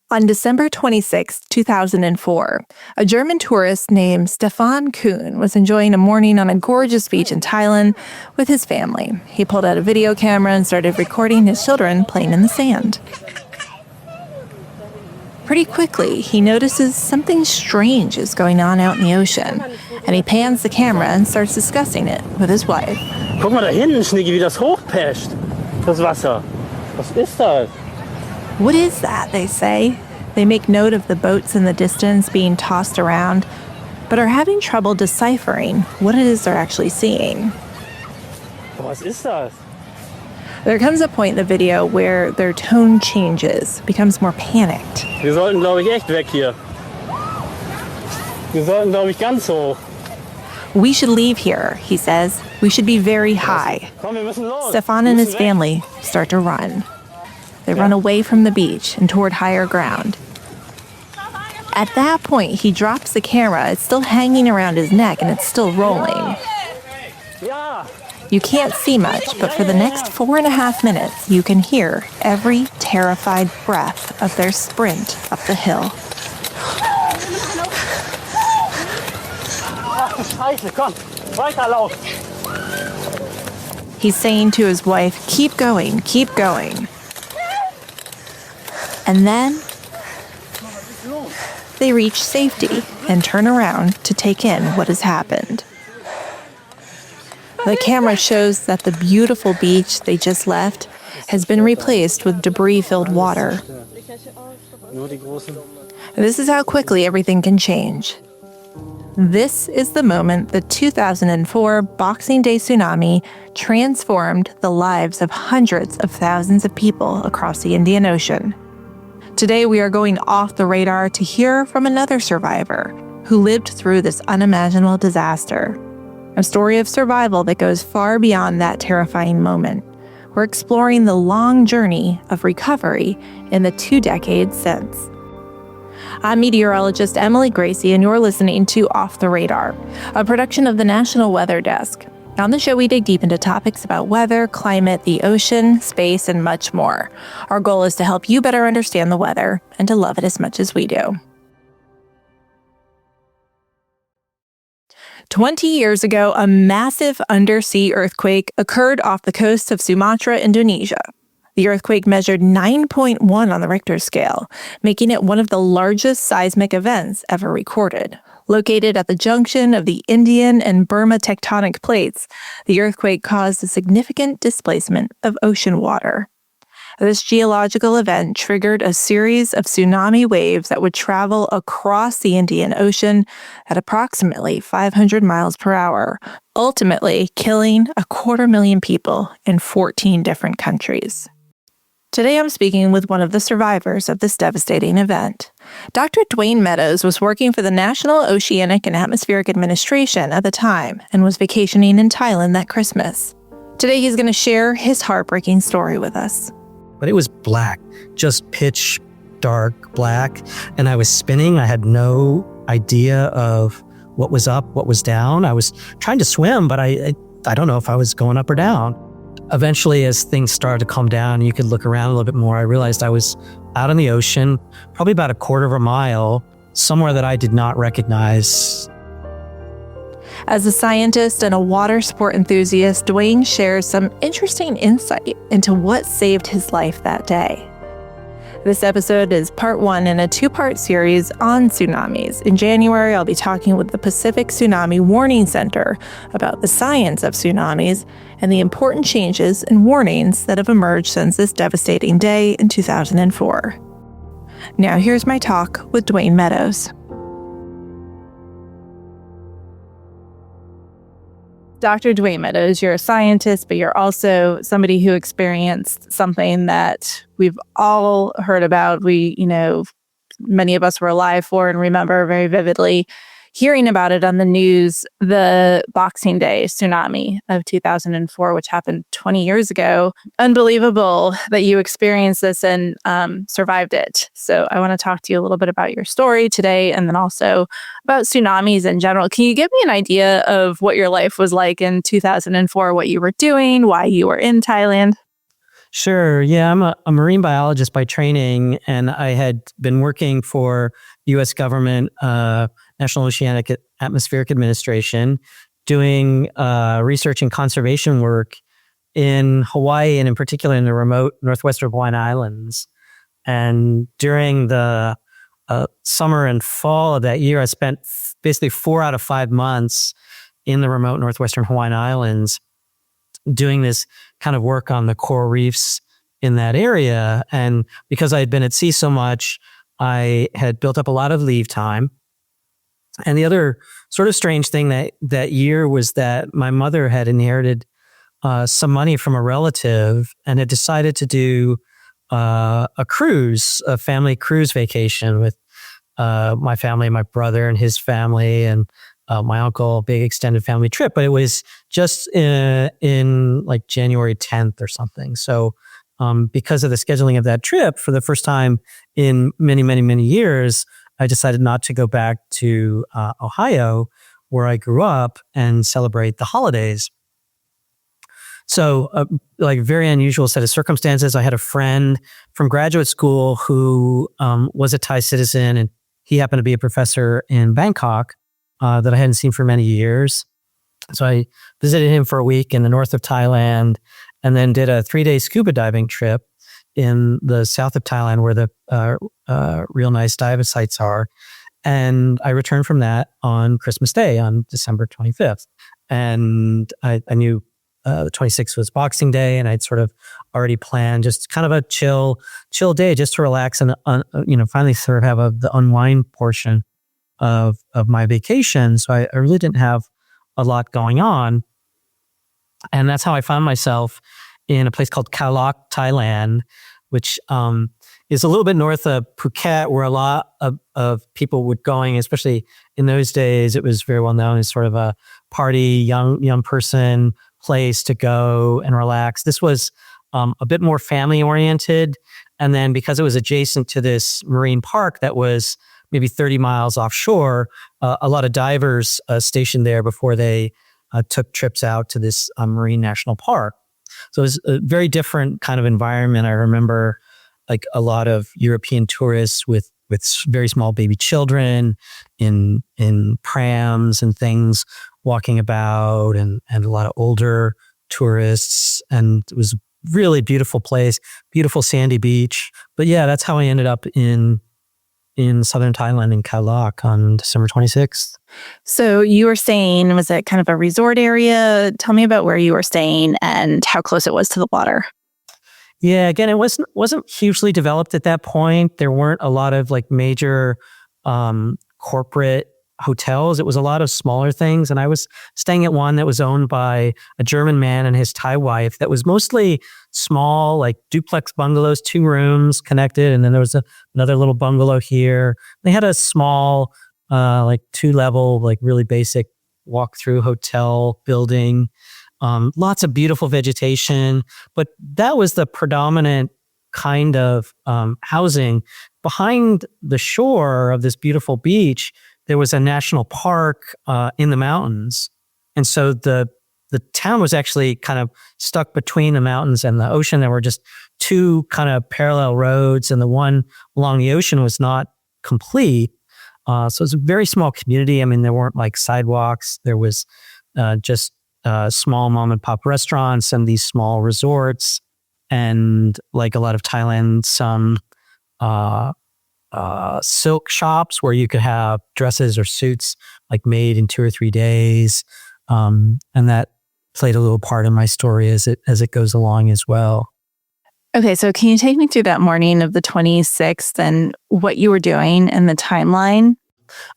On December 26, 2004, a German tourist named Stefan Kuhn was enjoying a morning on a gorgeous beach in Thailand with his family. He pulled out a video camera and started recording his children playing in the sand. Pretty quickly, he notices something strange is going on out in the ocean, and he pans the camera and starts discussing it with his wife. Guck mal da hinten, Schnicki, wie das hochpescht, das Wasser. Was ist das? What is that, they say. They make note of the boats in the distance being tossed around, but are having trouble deciphering what it is they're actually seeing. Was ist das? There comes a point in the video where their tone changes, becomes more panicked. Wir sollten, glaube ich, echt weg hier. Wir sollten, glaube ich, ganz hoch. We should leave here, he says. We should be very high. Komm, wir müssen los. Stefan and his family start to run. They run away from the beach and toward higher ground. At that point, he drops the camera. It's still hanging around his neck and it's still rolling. Ja. You can't see much, but for the next 4.5 minutes, you can hear every terrified breath of their sprint up the hill. Scheiße, komm, weiterlauf. He's saying to his wife, keep going, keep going. And then they reach safety and turn around to take in what has happened. The camera shows that the beautiful beach they just left has been replaced with debris-filled water. This is how quickly everything can change. This is the moment the 2004 Boxing Day Tsunami transformed the lives of hundreds of thousands of people across the Indian Ocean. Today, we are going off the radar to hear from another survivor who lived through this unimaginable disaster. A story of survival that goes far beyond that terrifying moment. We're exploring the long journey of recovery in the 2 decades since. I'm meteorologist Emily Gracie, and you're listening to Off the Radar, a production of the National Weather Desk. On the show, we dig deep into topics about weather, climate, the ocean, space, and much more. Our goal is to help you better understand the weather and to love it as much as we do. 20 years ago, a massive undersea earthquake occurred off the coast of Sumatra, Indonesia. The earthquake measured 9.1 on the Richter scale, making it one of the largest seismic events ever recorded. Located at the junction of the Indian and Burma tectonic plates, the earthquake caused a significant displacement of ocean water. This geological event triggered a series of tsunami waves that would travel across the Indian Ocean at approximately 500 miles per hour, ultimately killing 250,000 people in 14 different countries. Today I'm speaking with one of the survivors of this devastating event. Dr. Dwayne Meadows was working for the National Oceanic and Atmospheric Administration at the time and was vacationing in Thailand that Christmas. Today he's going to share his heartbreaking story with us. But it was black, just pitch dark black, and I was spinning. I had no idea of what was up, what was down. I was trying to swim, but I don't know if I was going up or down. Eventually, as things started to calm down, you could look around a little bit more. I realized I was out in the ocean, probably about 1/4 mile, somewhere that I did not recognize. As a scientist and a water sport enthusiast, Dwayne shares some interesting insight into what saved his life that day. This episode is part 1 in a 2-part series on tsunamis. In January, I'll be talking with the Pacific Tsunami Warning Center about the science of tsunamis and the important changes and warnings that have emerged since this devastating day in 2004. Now here's my talk with Dwayne Meadows. Dr. Dwayne Meadows, you're a scientist, but you're also somebody who experienced something that we've all heard about. Many of us were alive for and remember very vividly hearing about it on the news, the Boxing Day Tsunami of 2004, which happened 20 years ago. Unbelievable that you experienced this and survived it. So I want to talk to you a little bit about your story today and then also about tsunamis in general. Can you give me an idea of what your life was like in 2004, what you were doing, why you were in Thailand? Sure. Yeah, I'm a marine biologist by training, and I had been working for the U.S. government, National Oceanic Atmospheric Administration, doing research and conservation work in Hawaii, and in particular in the remote northwestern Hawaiian Islands. And during the summer and fall of that year, I spent basically 4 out of 5 months in the remote northwestern Hawaiian Islands doing this kind of work on the coral reefs in that area. And because I had been at sea so much, I had built up a lot of leave time. And the other sort of strange thing that year was that my mother had inherited some money from a relative and had decided to do a cruise, a family cruise vacation with my family, my brother and his family, and my uncle, big extended family trip. But it was just in like January 10th or something. So because of the scheduling of that trip, for the first time in many, many, many years, I decided not to go back to Ohio, where I grew up, and celebrate the holidays. So, like, very unusual set of circumstances. I had a friend from graduate school who was a Thai citizen, and he happened to be a professor in Bangkok that I hadn't seen for many years. So I visited him for a week in the north of Thailand, and then did a 3-day scuba diving trip in the south of Thailand, where the real nice dive sites are. And I returned from that on Christmas Day, on December 25th. And I knew the 26th was Boxing Day, and I'd sort of already planned just kind of a chill day, just to relax and finally sort of have the unwind portion of my vacation. So I really didn't have a lot going on, and that's how I found myself in a place called Khao Lak, Thailand, which is a little bit north of Phuket, where a lot of people were going, especially in those days. It was very well known as sort of a party, young person place to go and relax. This was a bit more family oriented. And then because it was adjacent to this marine park that was maybe 30 miles offshore, a lot of divers stationed there before they took trips out to this marine national park. So it was a very different kind of environment. I remember like a lot of European tourists with very small baby children in prams and things walking about, and a lot of older tourists. And it was a really beautiful place, beautiful sandy beach. But yeah, that's how I ended up in southern Thailand, in Khao Lak, on December 26th. So you were saying, was it kind of a resort area? Tell me about where you were staying and how close it was to the water. Yeah, again, it wasn't hugely developed at that point. There weren't a lot of like major corporate hotels. It was a lot of smaller things. And I was staying at one that was owned by a German man and his Thai wife, that was mostly small, like duplex bungalows, 2 rooms connected. And then there was another little bungalow here. They had a small, like 2-level, like really basic walk-through hotel building. Lots of beautiful vegetation, but that was the predominant kind of housing. Behind the shore of this beautiful beach, there was a national park in the mountains. And so the town was actually kind of stuck between the mountains and the ocean. There were just 2 kind of parallel roads, and the one along the ocean was not complete. So it was a very small community. I mean, there weren't like sidewalks. There was just small mom and pop restaurants and these small resorts, and like a lot of Thailand, some silk shops where you could have dresses or suits like made in 2 or 3 days. And that played a little part in my story as it goes along as well. Okay, so can you take me through that morning of the 26th and what you were doing and the timeline?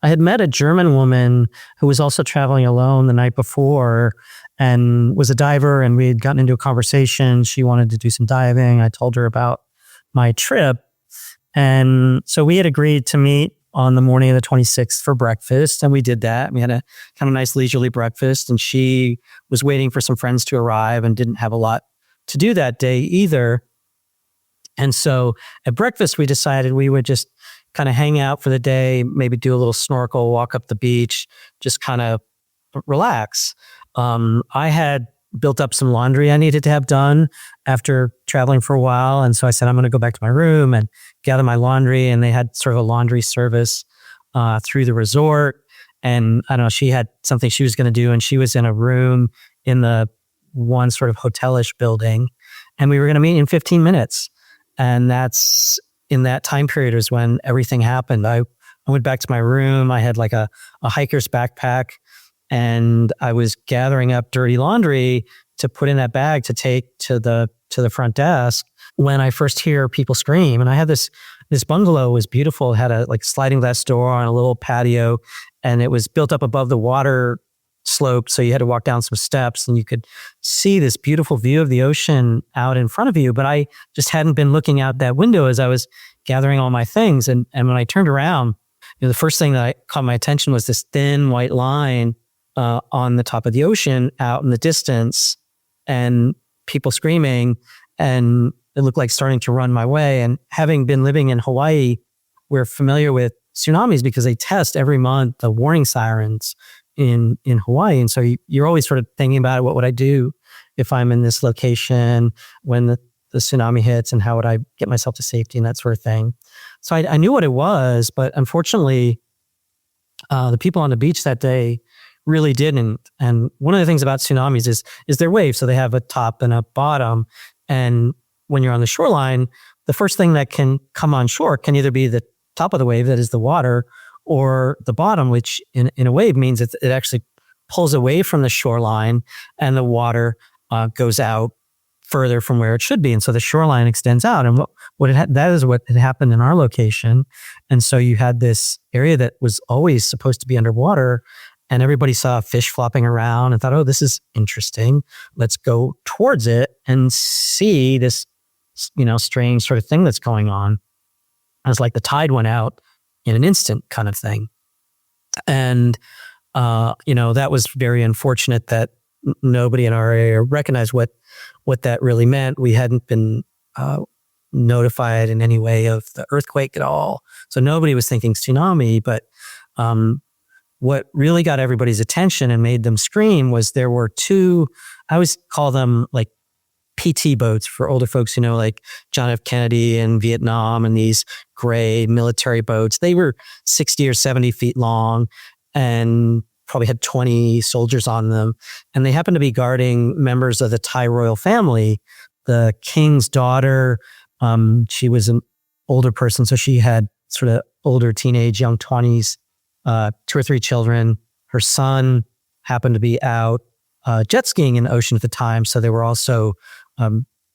I had met a German woman who was also traveling alone the night before and was a diver, and we had gotten into a conversation. She wanted to do some diving. I told her about my trip. And so we had agreed to meet on the morning of the 26th for breakfast, and we did that. We had a kind of nice leisurely breakfast, and she was waiting for some friends to arrive and didn't have a lot to do that day either. And so at breakfast, we decided we would just kind of hang out for the day, maybe do a little snorkel, walk up the beach, just kind of relax. I had built up some laundry I needed to have done after traveling for a while. And so I said, I'm going to go back to my room and gather my laundry. And they had sort of a laundry service through the resort. And I don't know, she had something she was going to do. And she was in a room in the one sort of hotelish building. And we were going to meet in 15 minutes. And that's in that time period is when everything happened. I went back to my room. I had like a hiker's backpack, and I was gathering up dirty laundry to put in that bag to take to the front desk when I first hear people scream. And I had this bungalow was beautiful. It had a like sliding glass door on a little patio, and it was built up above the water slope. So you had to walk down some steps and you could see this beautiful view of the ocean out in front of you. But I just hadn't been looking out that window as I was gathering all my things. And when I turned around, the first thing that caught my attention was this thin white line on the top of the ocean out in the distance, and people screaming, and it looked like starting to run my way. And having been living in Hawaii, we're familiar with tsunamis because they test every month the warning sirens in Hawaii. And so you're always sort of thinking about what would I do if I'm in this location when the tsunami hits, and how would I get myself to safety and that sort of thing. So I knew what it was, but unfortunately, the people on the beach that day really didn't. And one of the things about tsunamis is they're waves. So they have a top and a bottom. And when you're on the shoreline, the first thing that can come on shore can either be the top of the wave, that is the water, or the bottom, which in a wave means it actually pulls away from the shoreline and the water goes out further from where it should be. And so the shoreline extends out. And that is what had happened in our location. And so you had this area that was always supposed to be underwater, and everybody saw fish flopping around and thought, oh, this is interesting. Let's go towards it and see this, strange sort of thing that's going on. It was like the tide went out in an instant kind of thing. And, that was very unfortunate that nobody in our area recognized what that really meant. We hadn't been notified in any way of the earthquake at all. So nobody was thinking tsunami, but what really got everybody's attention and made them scream was there were two, I always call them like PT boats for older folks, like John F. Kennedy in Vietnam, and these gray military boats. They were 60 or 70 feet long and probably had 20 soldiers on them. And they happened to be guarding members of the Thai royal family. The king's daughter, she was an older person, so she had sort of older teenage, young 20s, 2 or 3 children. Her son happened to be out jet skiing in the ocean at the time. So there were also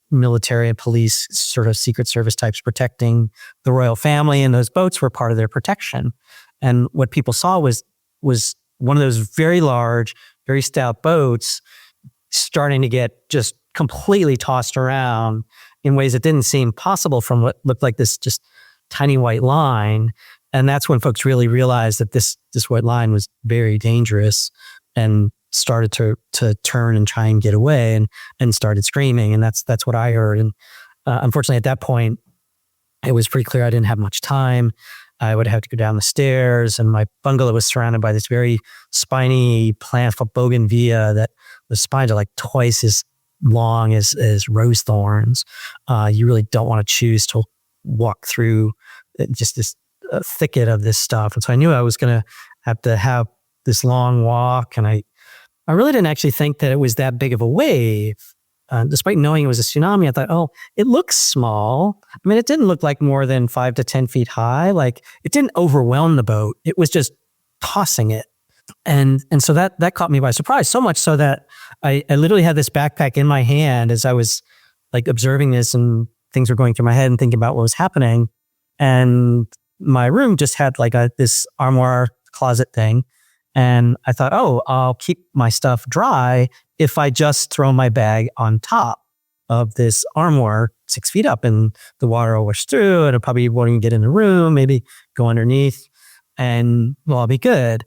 military and police, sort of Secret Service types protecting the royal family, and those boats were part of their protection. And what people saw was one of those very large, very stout boats starting to get just completely tossed around in ways that didn't seem possible from what looked like this just tiny white line. And that's when folks really realized that this white line was very dangerous, and started to turn and try and get away, and started screaming. And that's what I heard. And unfortunately, at that point, it was pretty clear I didn't have much time. I would have to go down the stairs, and my bungalow was surrounded by this very spiny plant called bougainvillea that the spines are like twice as long as rose thorns. You really don't want to choose to walk through just this thicket of this stuff. And so I knew I was going to have this long walk, and I really didn't actually think that it was that big of a wave. Despite knowing it was a tsunami, I thought, oh, it looks small. I mean, it didn't look like more than 5 to 10 feet high. Like, it didn't overwhelm the boat. It was just tossing it. And so that caught me by surprise, so much so that I literally had this backpack in my hand as I was like observing this, and things were going through my head and thinking about what was happening. And my room just had like this armoire closet thing. And I thought, oh, I'll keep my stuff dry if I just throw my bag on top of this armoire 6 feet up, and the water will wash through, and it probably won't even get in the room, maybe go underneath, and well, I'll be good.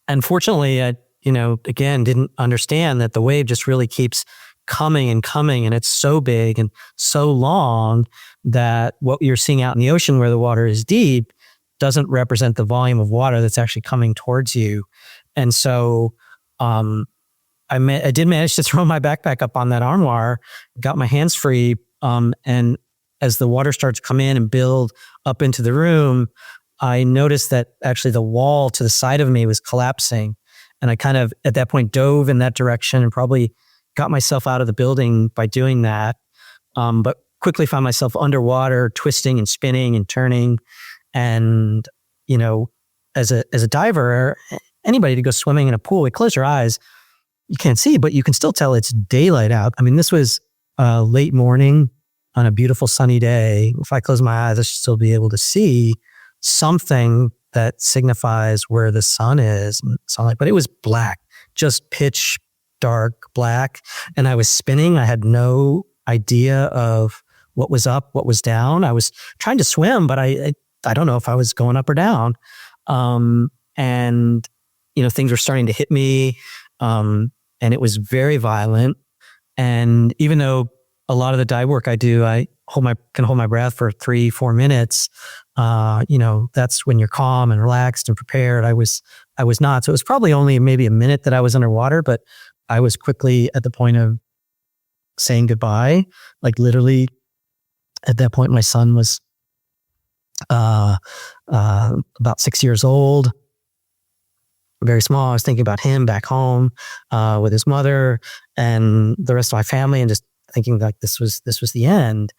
Unfortunately, I, again, didn't understand that the wave just really keeps coming and coming, and it's so big and so long that what you're seeing out in the ocean where the water is deep doesn't represent the volume of water that's actually coming towards you. And so I did manage to throw my backpack up on that armoire, got my hands free. And as the water started to come in and build up into the room, I noticed that actually the wall to the side of me was collapsing. And I kind of, at that point, dove in that direction and probably got myself out of the building by doing that. But quickly found myself underwater, twisting and spinning and turning. And, as a diver, anybody to go swimming in a pool, close your eyes, you can't see, but you can still tell it's daylight out. I mean, this was late morning on a beautiful sunny day. If I close my eyes, I should still be able to see something that signifies where the sun is, sunlight. But it was black, just pitch dark black. And I was spinning. I had no idea of what was up, what was down. I was trying to swim, but I don't know if I was going up or down. And things were starting to hit me. And it was very violent. And even though a lot of the dive work I do, I can hold my breath for 3-4 minutes. That's when you're calm and relaxed and prepared. I was not. So it was probably only maybe a minute that I was underwater, but I was quickly at the point of saying goodbye. Like literally at that point, my son was about 6 years old. Very small. I was thinking about him back home with his mother and the rest of my family, and just thinking like this was the end.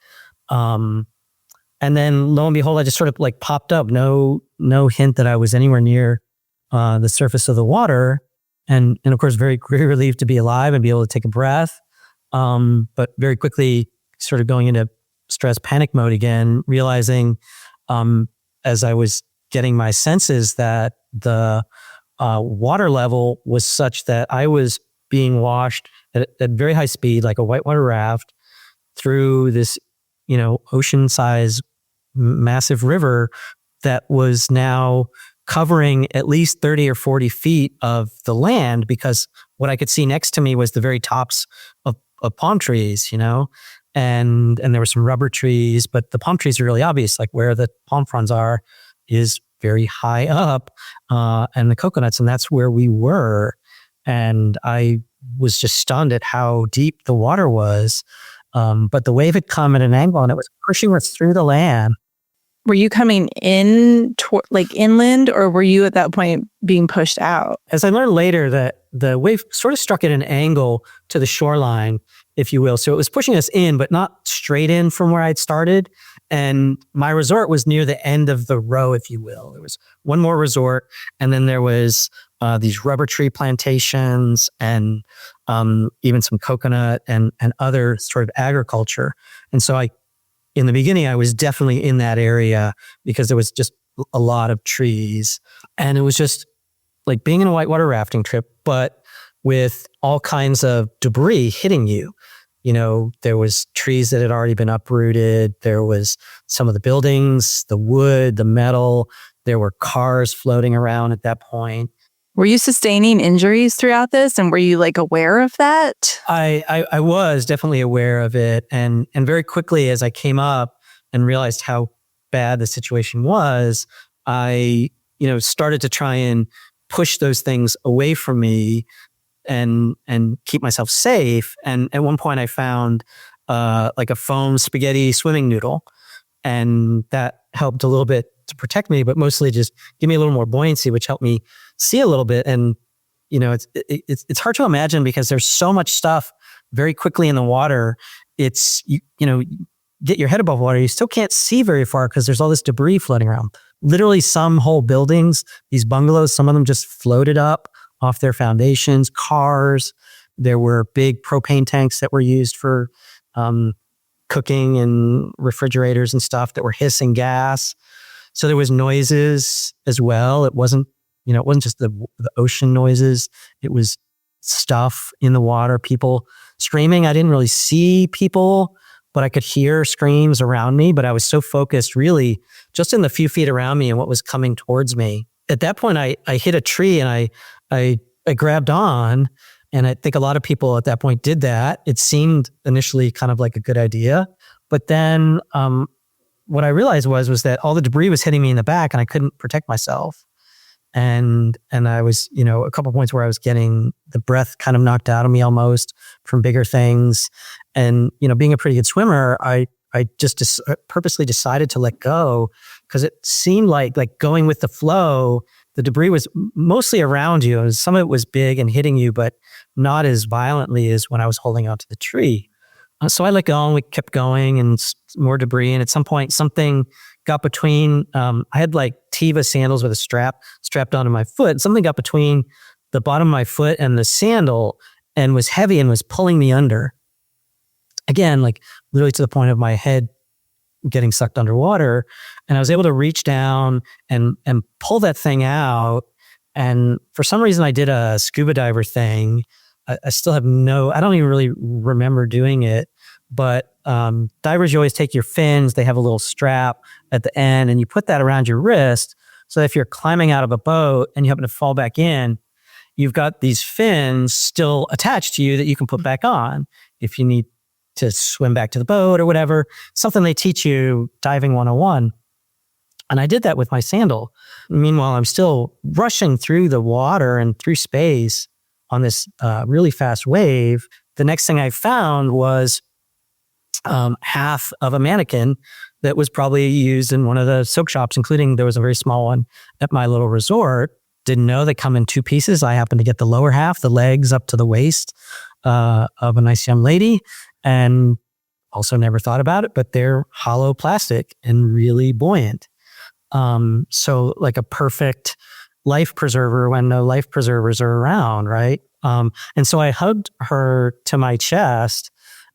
And then lo and behold, I just sort of like popped up. No hint that I was anywhere near the surface of the water, and of course, very, very relieved to be alive and be able to take a breath. But very quickly, sort of going into stress panic mode again, realizing as I was getting my senses that the water level was such that I was being washed at very high speed, like a whitewater raft, through this, ocean-sized massive river that was now covering at least 30 or 40 feet of the land, because what I could see next to me was the very tops of palm trees, and there were some rubber trees, but the palm trees are really obvious, like where the palm fronds are is very high up, and the coconuts, and that's where we were. And I was just stunned at how deep the water was. But the wave had come at an angle and it was pushing us through the land. Were you coming in like inland, or were you at that point being pushed out? As I learned later, that the wave sort of struck at an angle to the shoreline, if you will. So it was pushing us in, but not straight in from where I'd started. And my resort was near the end of the row, if you will. There was one more resort, and then there was these rubber tree plantations and even some coconut and other sort of agriculture. And so in the beginning, I was definitely in that area because there was just a lot of trees. And it was just like being in a whitewater rafting trip, but with all kinds of debris hitting you. There was trees that had already been uprooted. There was some of the buildings, the wood, the metal. There were cars floating around at that point. Were you sustaining injuries throughout this, and were you aware of that? I was definitely aware of it. And very quickly, as I came up and realized how bad the situation was, I, started to try and push those things away from me and keep myself safe. And at one point I found like a foam spaghetti swimming noodle, and that helped a little bit to protect me, but mostly just give me a little more buoyancy, which helped me see a little bit. And it's hard to imagine because there's so much stuff very quickly in the water. It's you get your head above water, you still can't see very far because there's all this debris floating around. Literally, some whole buildings, these bungalows, some of them just floated up off their foundations. Cars, there were big propane tanks that were used for cooking, and refrigerators and stuff that were hissing gas. So there was noises as well. It wasn't just the ocean noises. It was stuff in the water, people screaming. I didn't really see people, but I could hear screams around me. But I was so focused really just in the few feet around me and what was coming towards me. At that point, I hit a tree and I grabbed on, and I think a lot of people at that point did that. It seemed initially kind of like a good idea, but then what I realized was that all the debris was hitting me in the back, and I couldn't protect myself. And I was, a couple points where I was getting the breath kind of knocked out of me almost from bigger things. And, being a pretty good swimmer, I just purposely decided to let go because it seemed like going with the flow, the debris was mostly around you. And some of it was big and hitting you, but not as violently as when I was holding onto the tree. So I let go and we kept going and more debris. And at some point, something got between, I had like Teva sandals with a strap strapped onto my foot. Something got between the bottom of my foot and the sandal and was heavy and was pulling me under. Again, like literally to the point of my head getting sucked underwater. And I was able to reach down and pull that thing out. And for some reason, I did a scuba diver thing. I still have I don't even really remember doing it. But divers, you always take your fins. They have a little strap at the end, and you put that around your wrist. So if you're climbing out of a boat and you happen to fall back in, you've got these fins still attached to you that you can put back on if you need to swim back to the boat or whatever. Something they teach you diving 101. And I did that with my sandal. Meanwhile, I'm still rushing through the water and through space on this really fast wave. The next thing I found was half of a mannequin that was probably used in one of the soak shops, including there was a very small one at my little resort. Didn't know they come in two pieces. I happened to get the lower half, the legs up to the waist of a nice young lady, and also never thought about it, but they're hollow plastic and really buoyant. So like a perfect life preserver when no life preservers are around, right? And so I hugged her to my chest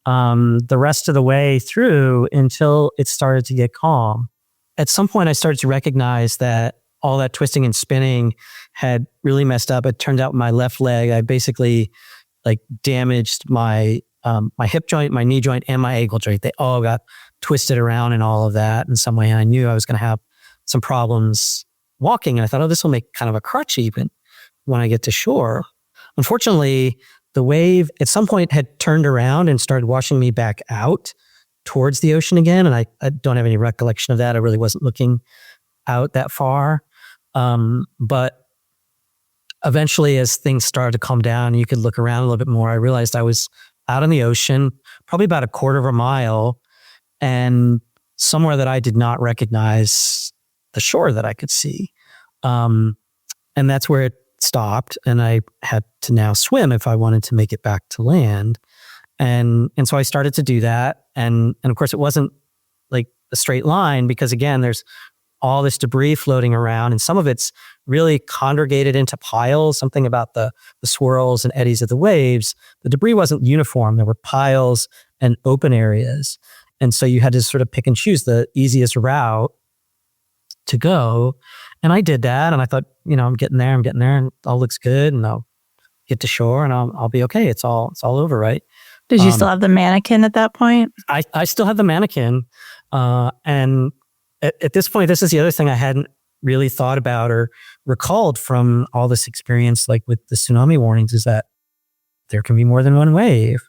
the rest of the way through until it started to get calm. At some point, I started to recognize that all that twisting and spinning had really messed up. It turned out my left leg, I basically like damaged my hip joint, my knee joint, and my ankle joint. They all got twisted around and all of that in some way. And I knew I was going to have some problems walking. And I thought, oh, this will make kind of a crutch even when I get to shore. Unfortunately, the wave at some point had turned around and started washing me back out towards the ocean again. And I don't have any recollection of that. I really wasn't looking out that far. But eventually, as things started to calm down and you could look around a little bit more, I realized I was out in the ocean, probably about a quarter of a mile, and somewhere that I did not recognize the shore that I could see. And that's where it stopped. And I had to now swim if I wanted to make it back to land. And so I started to do that. And of course, it wasn't like a straight line because, again, there's all this debris floating around, and some of it's really congregated into piles, something about the swirls and eddies of the waves. The debris wasn't uniform. There were piles and open areas. And so you had to sort of pick and choose the easiest route to go. And I did that. And I thought, I'm getting there, and it all looks good, and I'll get to shore and I'll be okay. It's all over, right? Did you still have the mannequin at that point? I still had the mannequin. And at this point, this is the other thing I hadn't really thought about or recalled from all this experience, like with the tsunami warnings, is that there can be more than one wave.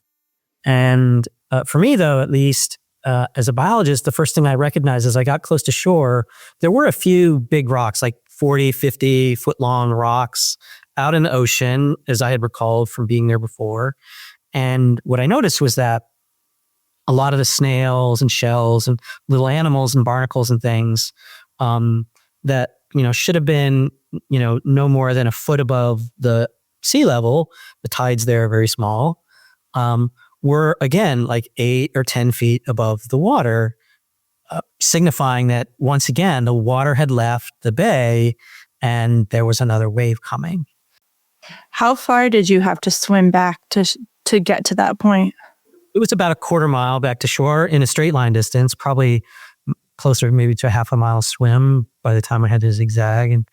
And for me, though, at least as a biologist, the first thing I recognized as I got close to shore, there were a few big rocks, like 40, 50 foot long rocks out in the ocean, as I had recalled from being there before. And what I noticed was that a lot of the snails and shells and little animals and barnacles and things that, should have been, no more than a foot above the sea level, the tides there are very small, were again like 8 or 10 feet above the water, signifying that once again, the water had left the bay and there was another wave coming. How far did you have to swim back to get to that point? It was about a quarter mile back to shore in a straight line distance, probably closer maybe to a half a mile swim by the time I had to zigzag. And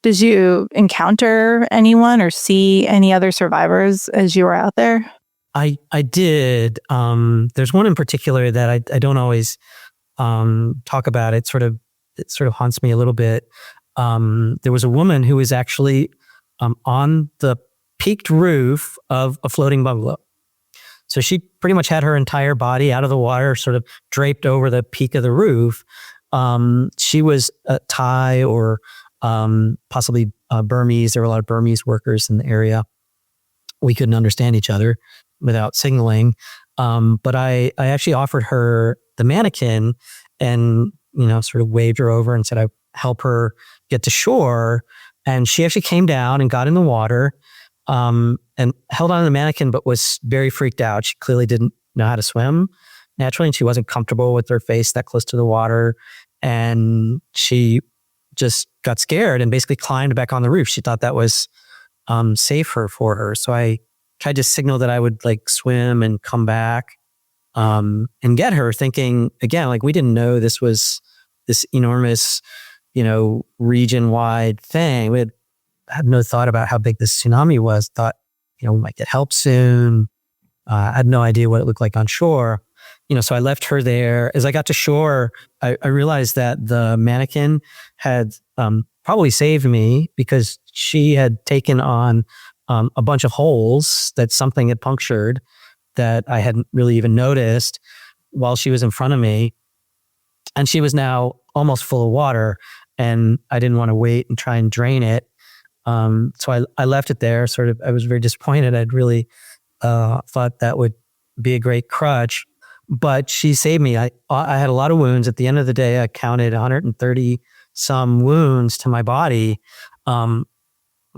did you encounter anyone or see any other survivors as you were out there? I did. There's one in particular that I don't always talk about. It sort of haunts me a little bit. There was a woman who was actually on the peaked roof of a floating bungalow. So she pretty much had her entire body out of the water, sort of draped over the peak of the roof. She was Thai or possibly Burmese. There were a lot of Burmese workers in the area. We couldn't understand each other without signaling. But I actually offered her the mannequin and, sort of waved her over and said I'd help her get to shore. And she actually came down and got in the water and held on to the mannequin, but was very freaked out. She clearly didn't know how to swim naturally, and she wasn't comfortable with her face that close to the water. And she just got scared and basically climbed back on the roof. She thought that was safer for her. So I tried to signal that I would swim and come back and get her, thinking again, we didn't know this was this enormous, region-wide thing. We had no thought about how big this tsunami was. Thought, we might get help soon. I had no idea what it looked like on shore. So I left her there. As I got to shore, I realized that the mannequin had probably saved me because she had taken on a bunch of holes that something had punctured that I hadn't really even noticed while she was in front of me. And she was now almost full of water, and I didn't want to wait and try and drain it. So I left it there. I was very disappointed. I'd really thought that would be a great crutch, but she saved me. I had a lot of wounds. At the end of the day, I counted 130 some wounds to my body.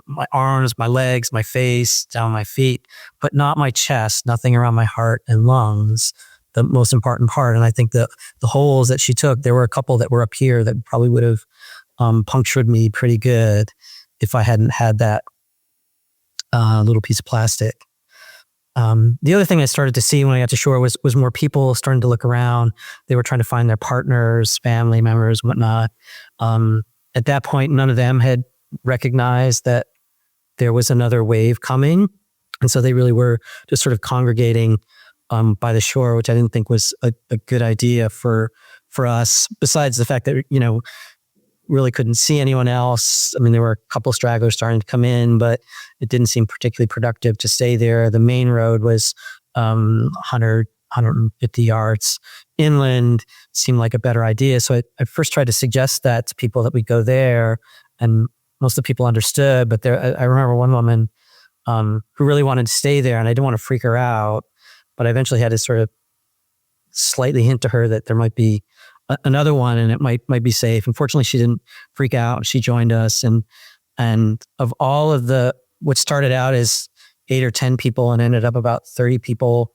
My arms, my legs, my face, down my feet, but not my chest, nothing around my heart and lungs, the most important part. And I think the holes that she took, there were a couple that were up here that probably would have punctured me pretty good if I hadn't had that little piece of plastic. The other thing I started to see when I got to shore was more people starting to look around. They were trying to find their partners, family members, whatnot. At that point, none of them had recognized that there was another wave coming. And so they really were just sort of congregating by the shore, which I didn't think was a good idea for us, besides the fact that, really couldn't see anyone else. I mean, there were a couple stragglers starting to come in, but it didn't seem particularly productive to stay there. The main road was 150 yards inland. Seemed like a better idea. So I first tried to suggest that to people that we go there, and most of the people understood. But I remember one woman who really wanted to stay there, and I didn't want to freak her out, but I eventually had to sort of slightly hint to her that there might be another one and it might be safe. Unfortunately, she didn't freak out. She joined us, and of all of what started out as 8 or 10 people and ended up about 30 people,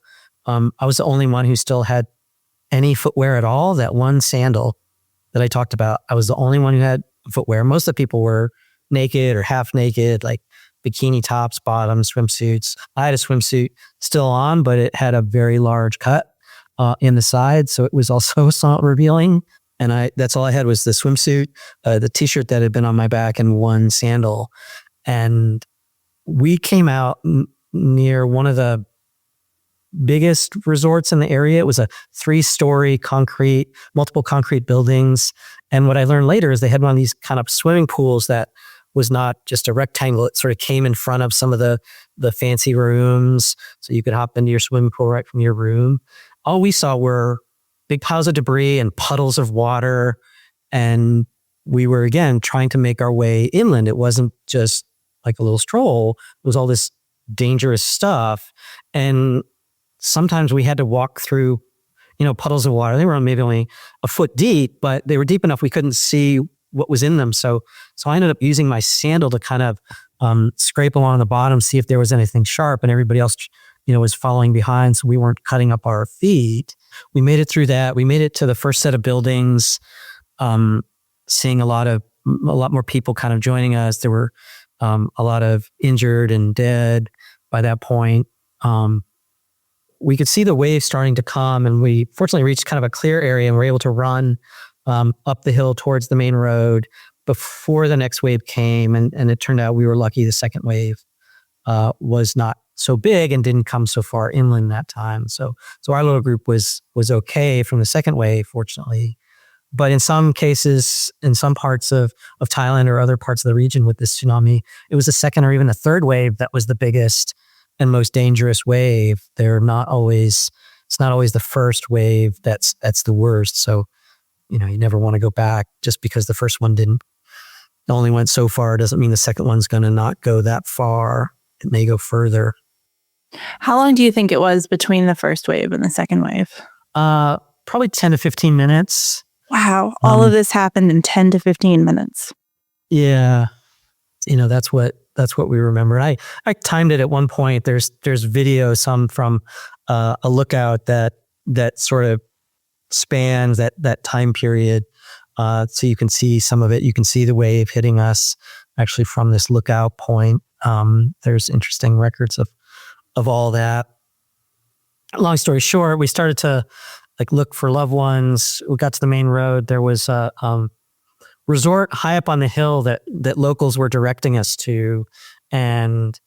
I was the only one who still had any footwear at all. That one sandal that I talked about, I was the only one who had footwear. Most of the people were naked or half naked, like bikini tops, bottoms, swimsuits. I had a swimsuit still on, but it had a very large cut in the side, so it was also somewhat revealing. And that's all I had was the swimsuit, the t-shirt that had been on my back, and one sandal. And we came out near one of the biggest resorts in the area. It was a 3-story multiple concrete buildings. And what I learned later is they had one of these kind of swimming pools that was not just a rectangle. It sort of came in front of some of the fancy rooms, so you could hop into your swimming pool right from your room. All we saw were big piles of debris and puddles of water. And we were, again, trying to make our way inland. It wasn't just like a little stroll. It was all this dangerous stuff. And sometimes we had to walk through, puddles of water. They were maybe only a foot deep, but they were deep enough we couldn't see what was in them. So I ended up using my sandal to kind of scrape along the bottom, see if there was anything sharp, and everybody else was following behind, so we weren't cutting up our feet. We made it through that. We made it to the first set of buildings, seeing a lot more people kind of joining us. There were a lot of injured and dead by that point. We could see the wave starting to come, and we fortunately reached kind of a clear area and were able to run up the hill towards the main road before the next wave came. And it turned out we were lucky the second wave was not so big and didn't come so far inland that time. So our little group was okay from the second wave, fortunately. But in some cases, in some parts of Thailand or other parts of the region with this tsunami, it was a second or even a third wave that was the biggest and most dangerous wave. It's not always the first wave that's the worst. So, you never want to go back just because the first one didn't only went so far doesn't mean the second one's going to not go that far. It may go further. How long do you think it was between the first wave and the second wave? Probably 10 to 15 minutes. Wow. All of this happened in 10 to 15 minutes. Yeah. That's what we remember. I timed it at one point. There's video, some from a lookout that sort of spans that time period. So you can see some of it. You can see the wave hitting us actually from this lookout point. There's interesting records of all that. Long story short, we started to look for loved ones. We got to the main road. There was a resort high up on the hill that locals were directing us to. And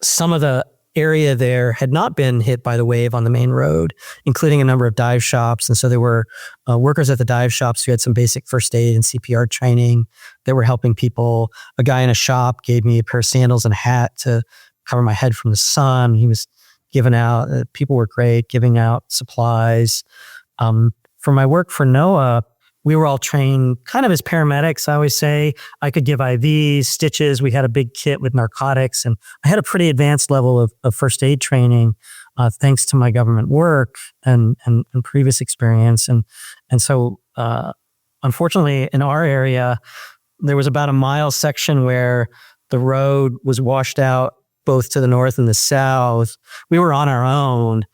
some of the area there had not been hit by the wave on the main road, including a number of dive shops. And so there were workers at the dive shops who had some basic first aid and CPR training that were helping people. A guy in a shop gave me a pair of sandals and a hat to cover my head from the sun. He was giving out, people were great, giving out supplies. For my work for NOAA, we were all trained kind of as paramedics. I always say I could give IVs, stitches. We had a big kit with narcotics, and I had a pretty advanced level of first aid training, thanks to my government work and previous experience. And so, unfortunately, in our area, there was about a mile section where the road was washed out both to the north and the south. We were on our own,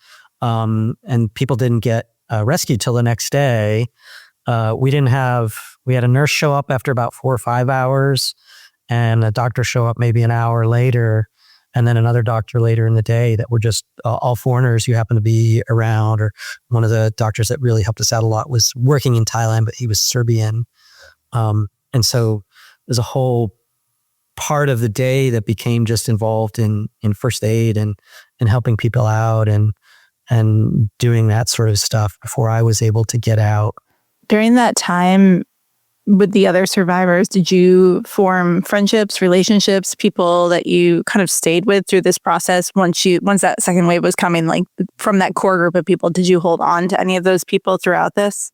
and people didn't get rescued till the next day. We had a nurse show up after about 4 or 5 hours, and a doctor show up maybe an hour later, and then another doctor later in the day that were just all foreigners who happened to be around. Or one of the doctors that really helped us out a lot was working in Thailand, but he was Serbian. And so there's a whole part of the day that became just involved in first aid and helping people out and doing that sort of stuff before I was able to get out. During that time with the other survivors, did you form friendships, relationships, people that you kind of stayed with through this process once that second wave was coming, from that core group of people? Did you hold on to any of those people throughout this?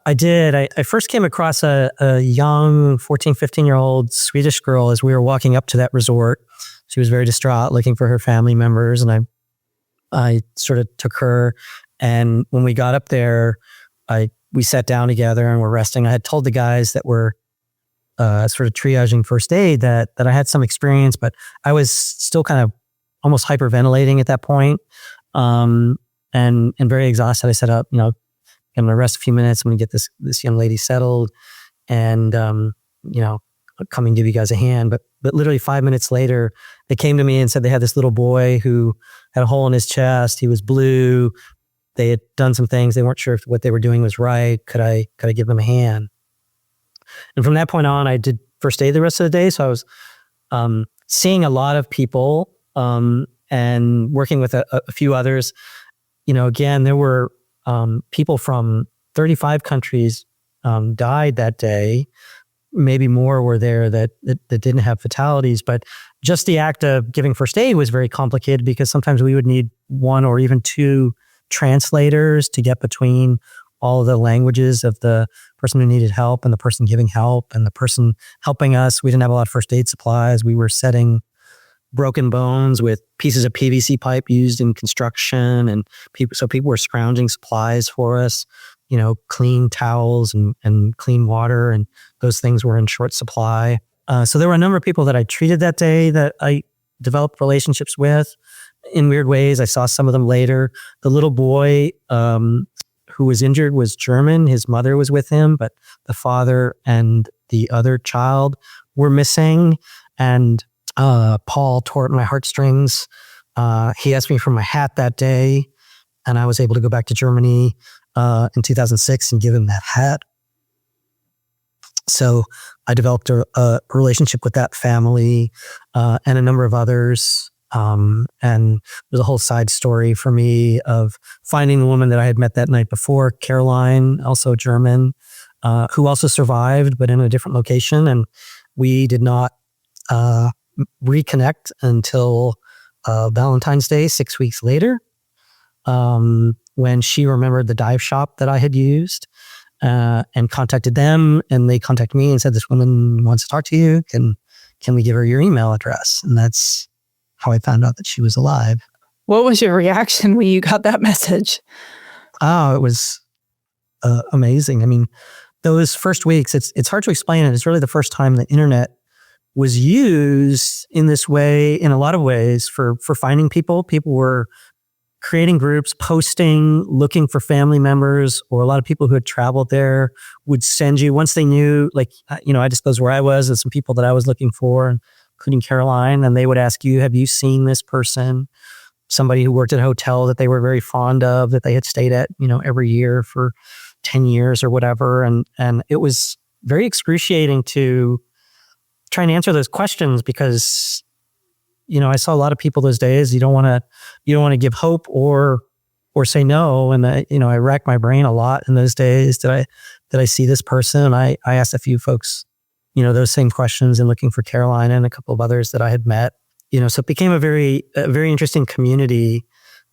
I did. I first came across a young 14, 15-year-old Swedish girl as we were walking up to that resort. She was very distraught, looking for her family members, and I sort of took her. And when we got up there, we sat down together and were resting. I had told the guys that were sort of triaging first aid that I had some experience, but I was still kind of almost hyperventilating at that point, and very exhausted. I said, I'm going to rest a few minutes. I'm going to get this young lady settled, and come and give you guys a hand. But literally 5 minutes later, they came to me and said they had this little boy who had a hole in his chest. He was blue. They had done some things. They weren't sure if what they were doing was right. Could I give them a hand? And from that point on, I did first aid the rest of the day. So I was seeing a lot of people and working with a few others. Again, there were people from 35 countries died that day. Maybe more were there that didn't have fatalities. But just the act of giving first aid was very complicated because sometimes we would need one or even two translators to get between all of the languages of the person who needed help and the person giving help and the person helping us. We didn't have a lot of first aid supplies. We were setting broken bones with pieces of PVC pipe used in construction, and people were scrounging supplies for us, clean towels and clean water, and those things were in short supply. So there were a number of people that I treated that day that I developed relationships with in weird ways. I saw some of them later. The little boy who was injured was German. His mother was with him, but the father and the other child were missing. And Paul tore at my heartstrings. He asked me for my hat that day, and I was able to go back to Germany in 2006 and give him that hat. So I developed a relationship with that family and a number of others. And there's a whole side story for me of finding the woman that I had met that night before, Caroline, also German, who also survived, but in a different location. And we did not reconnect until Valentine's Day, 6 weeks later, when she remembered the dive shop that I had used. and contacted them, and they contacted me and said, this woman wants to talk to you. Can we give her your email address? And that's how I found out that she was alive. What was your reaction when you got that message? Oh, it was amazing. I mean, those first weeks, it's hard to explain it. It's really the first time the internet was used in this way, in a lot of ways, for finding people. People were creating groups, posting, looking for family members, or a lot of people who had traveled there would send you, once they knew, like, I disclosed where I was and some people that I was looking for, including Caroline, and they would ask you, have you seen this person? Somebody who worked at a hotel that they were very fond of, that they had stayed at, every year for 10 years or whatever. And it was very excruciating to try and answer those questions because, I saw a lot of people those days. You don't want to give hope or say no. And I racked my brain a lot in those days. Did I see this person? And I asked a few folks, those same questions, and looking for Caroline and a couple of others that I had met. So it became a very interesting community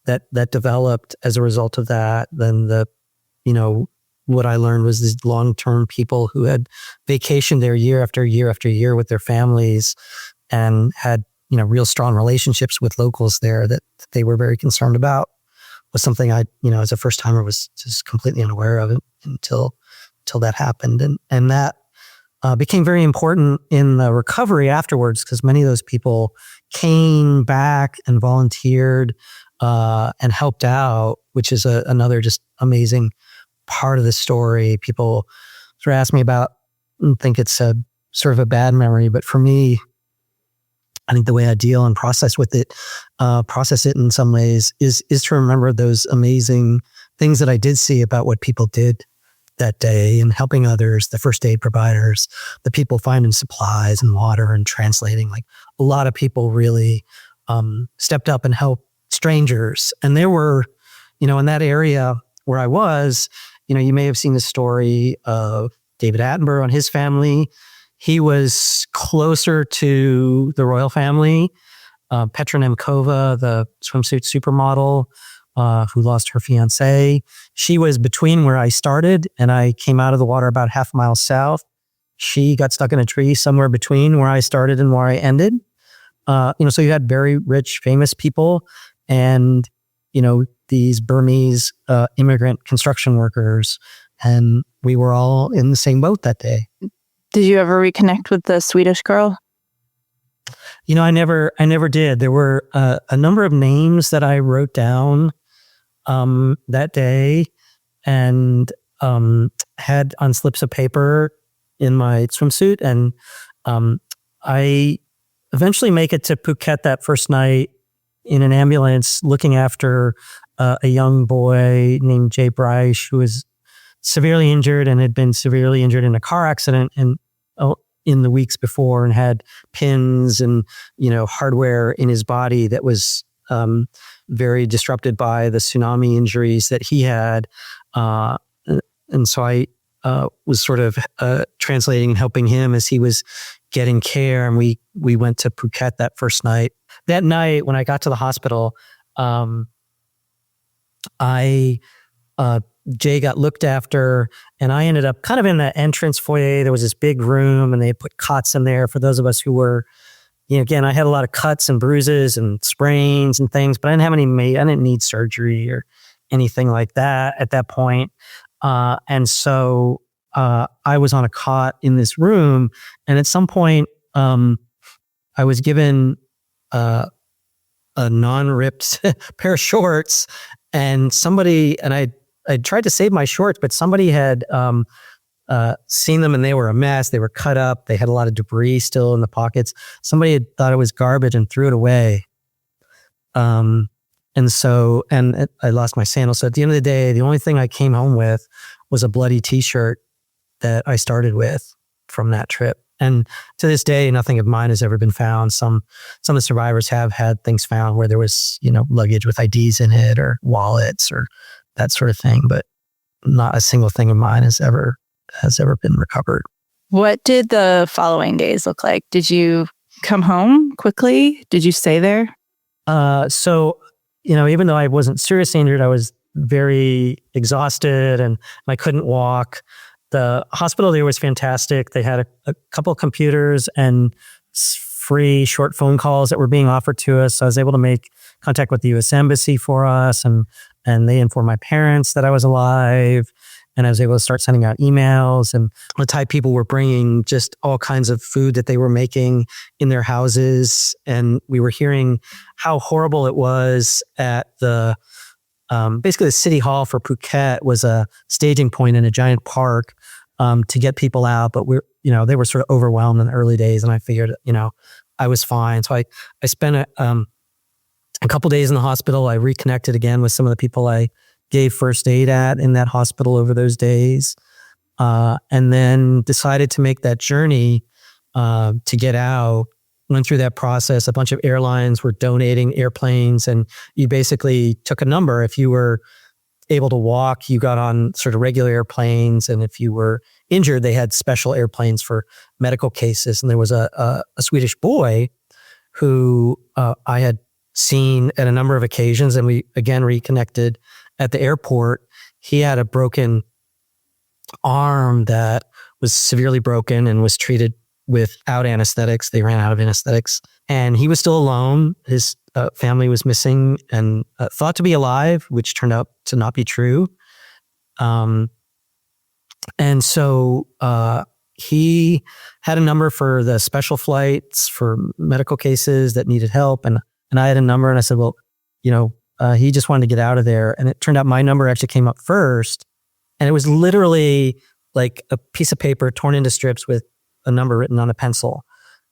that developed as a result of that. Then what I learned was these long-term people who had vacationed there year after year after year with their families and had, real strong relationships with locals there that they were very concerned about, was something I, as a first timer was just completely unaware of until that happened. And that became very important in the recovery afterwards, because many of those people came back and volunteered and helped out, which is another just amazing part of the story. People sort of ask me about, and think it's a sort of a bad memory, but for me, I think the way I deal and process it in some ways is to remember those amazing things that I did see about what people did that day and helping others, the first aid providers, the people finding supplies and water and translating. Like, a lot of people really stepped up and helped strangers. And there were, in that area where I was, you may have seen the story of David Attenborough and his family. He was closer to the royal family. Petra Nemkova, the swimsuit supermodel, who lost her fiance. She was between where I started and I came out of the water about half a mile south. She got stuck in a tree somewhere between where I started and where I ended. So you had very rich, famous people and, these Burmese immigrant construction workers. And we were all in the same boat that day. Did you ever reconnect with the Swedish girl? I never did. There were a number of names that I wrote down that day and had on slips of paper in my swimsuit. And I eventually make it to Phuket that first night in an ambulance looking after a young boy named Jay Bryce, who was severely injured and had been severely injured in a car accident in the weeks before and had pins and, hardware in his body that was very disrupted by the tsunami injuries that he had. And so I was sort of translating and helping him as he was getting care. And we went to Phuket that first night. That night, when I got to the hospital, Jay got looked after, and I ended up kind of in the entrance foyer. There was this big room, and they put cots in there for those of us who were, again, I had a lot of cuts and bruises and sprains and things, but I didn't need surgery or anything like that at that point. And so I was on a cot in this room, and at some point, I was given a non-ripped pair of shorts, and I tried to save my shorts, but somebody had seen them and they were a mess. They were cut up. They had a lot of debris still in the pockets. Somebody had thought it was garbage and threw it away. And I lost my sandals. So at the end of the day, the only thing I came home with was a bloody t-shirt that I started with from that trip. And to this day, nothing of mine has ever been found. Some of the survivors have had things found where there was, luggage with IDs in it or wallets or that sort of thing, but not a single thing of mine has ever been recovered. What did the following days look like? Did you come home quickly? Did you stay there? So, even though I wasn't seriously injured, I was very exhausted and I couldn't walk. The hospital there was fantastic. They had a couple of computers and free short phone calls that were being offered to us. So I was able to make contact with the U.S. Embassy for us, and they informed my parents that I was alive. And I was able to start sending out emails, and the Thai people were bringing just all kinds of food that they were making in their houses. And we were hearing how horrible it was at the, basically the city hall for Phuket was a staging point in a giant park, to get people out. But they were sort of overwhelmed in the early days. And I figured, I was fine. So I spent a couple days in the hospital. I reconnected again with some of the people I gave first aid at in that hospital over those days, and then decided to make that journey to get out. Went through that process. A bunch of airlines were donating airplanes, and you basically took a number. If you were able to walk, you got on sort of regular airplanes, and if you were injured, they had special airplanes for medical cases. And there was a Swedish boy who I had seen at a number of occasions, and we again reconnected at the airport. He had a broken arm that was severely broken and was treated without anesthetics. They ran out of anesthetics, and he was still alone. His family was missing and thought to be alive, which turned out to not be true. And so he had a number for the special flights for medical cases that needed help, and I had a number, and I said, well, he just wanted to get out of there. And it turned out my number actually came up first. And it was literally like a piece of paper torn into strips with a number written on a pencil.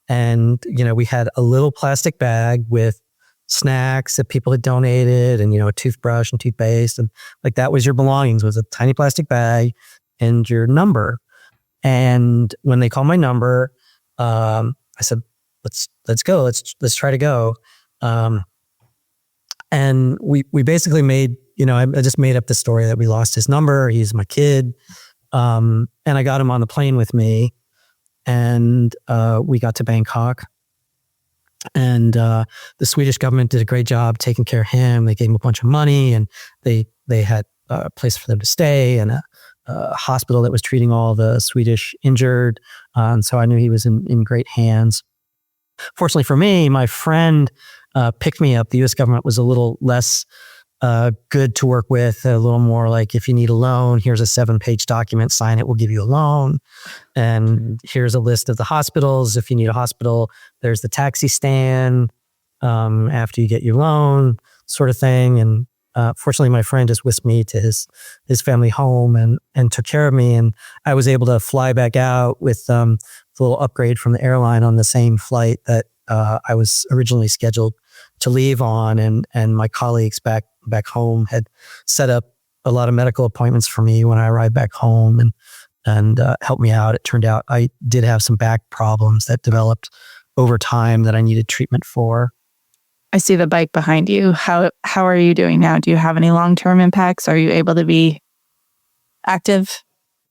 And, we had a little plastic bag with snacks that people had donated and, a toothbrush and toothpaste. And like that was your belongings, was a tiny plastic bag and your number. And when they called my number, I said, let's go. Let's try to go. And we basically made, I just made up the story that we lost his number. He's my kid. And I got him on the plane with me, and we got to Bangkok. And the Swedish government did a great job taking care of him. They gave him a bunch of money, and they had a place for them to stay and a hospital that was treating all the Swedish injured. And so I knew he was in great hands. Fortunately for me, my friend picked me up. The U.S. government was a little less good to work with, a little more like, if you need a loan, here's a 7-page document, sign it, we'll give you a loan. And here's a list of the hospitals. If you need a hospital, there's the taxi stand after you get your loan, sort of thing. And fortunately, my friend just whisked me to his family home and took care of me. And I was able to fly back out with a little upgrade from the airline on the same flight that I was originally scheduled to leave on, and my colleagues back home had set up a lot of medical appointments for me when I arrived back home and helped me out. It turned out I did have some back problems that developed over time that I needed treatment for. I see the bike behind you. How are you doing now? Do you have any long-term impacts? Are you able to be active?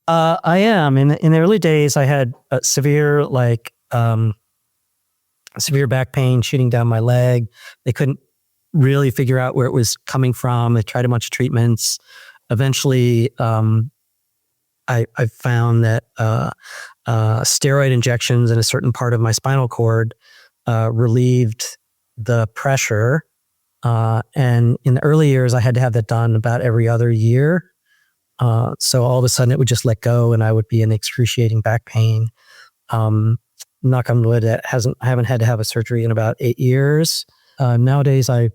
I am. In the early days, I had severe back pain shooting down my leg. They couldn't really figure out where it was coming from. They tried a bunch of treatments. Eventually, I found that steroid injections in a certain part of my spinal cord relieved the pressure. And in the early years, I had to have that done about every other year. So all of a sudden, it would just let go, and I would be in excruciating back pain. Knock on wood, I haven't had to have a surgery in about 8 years. Nowadays, I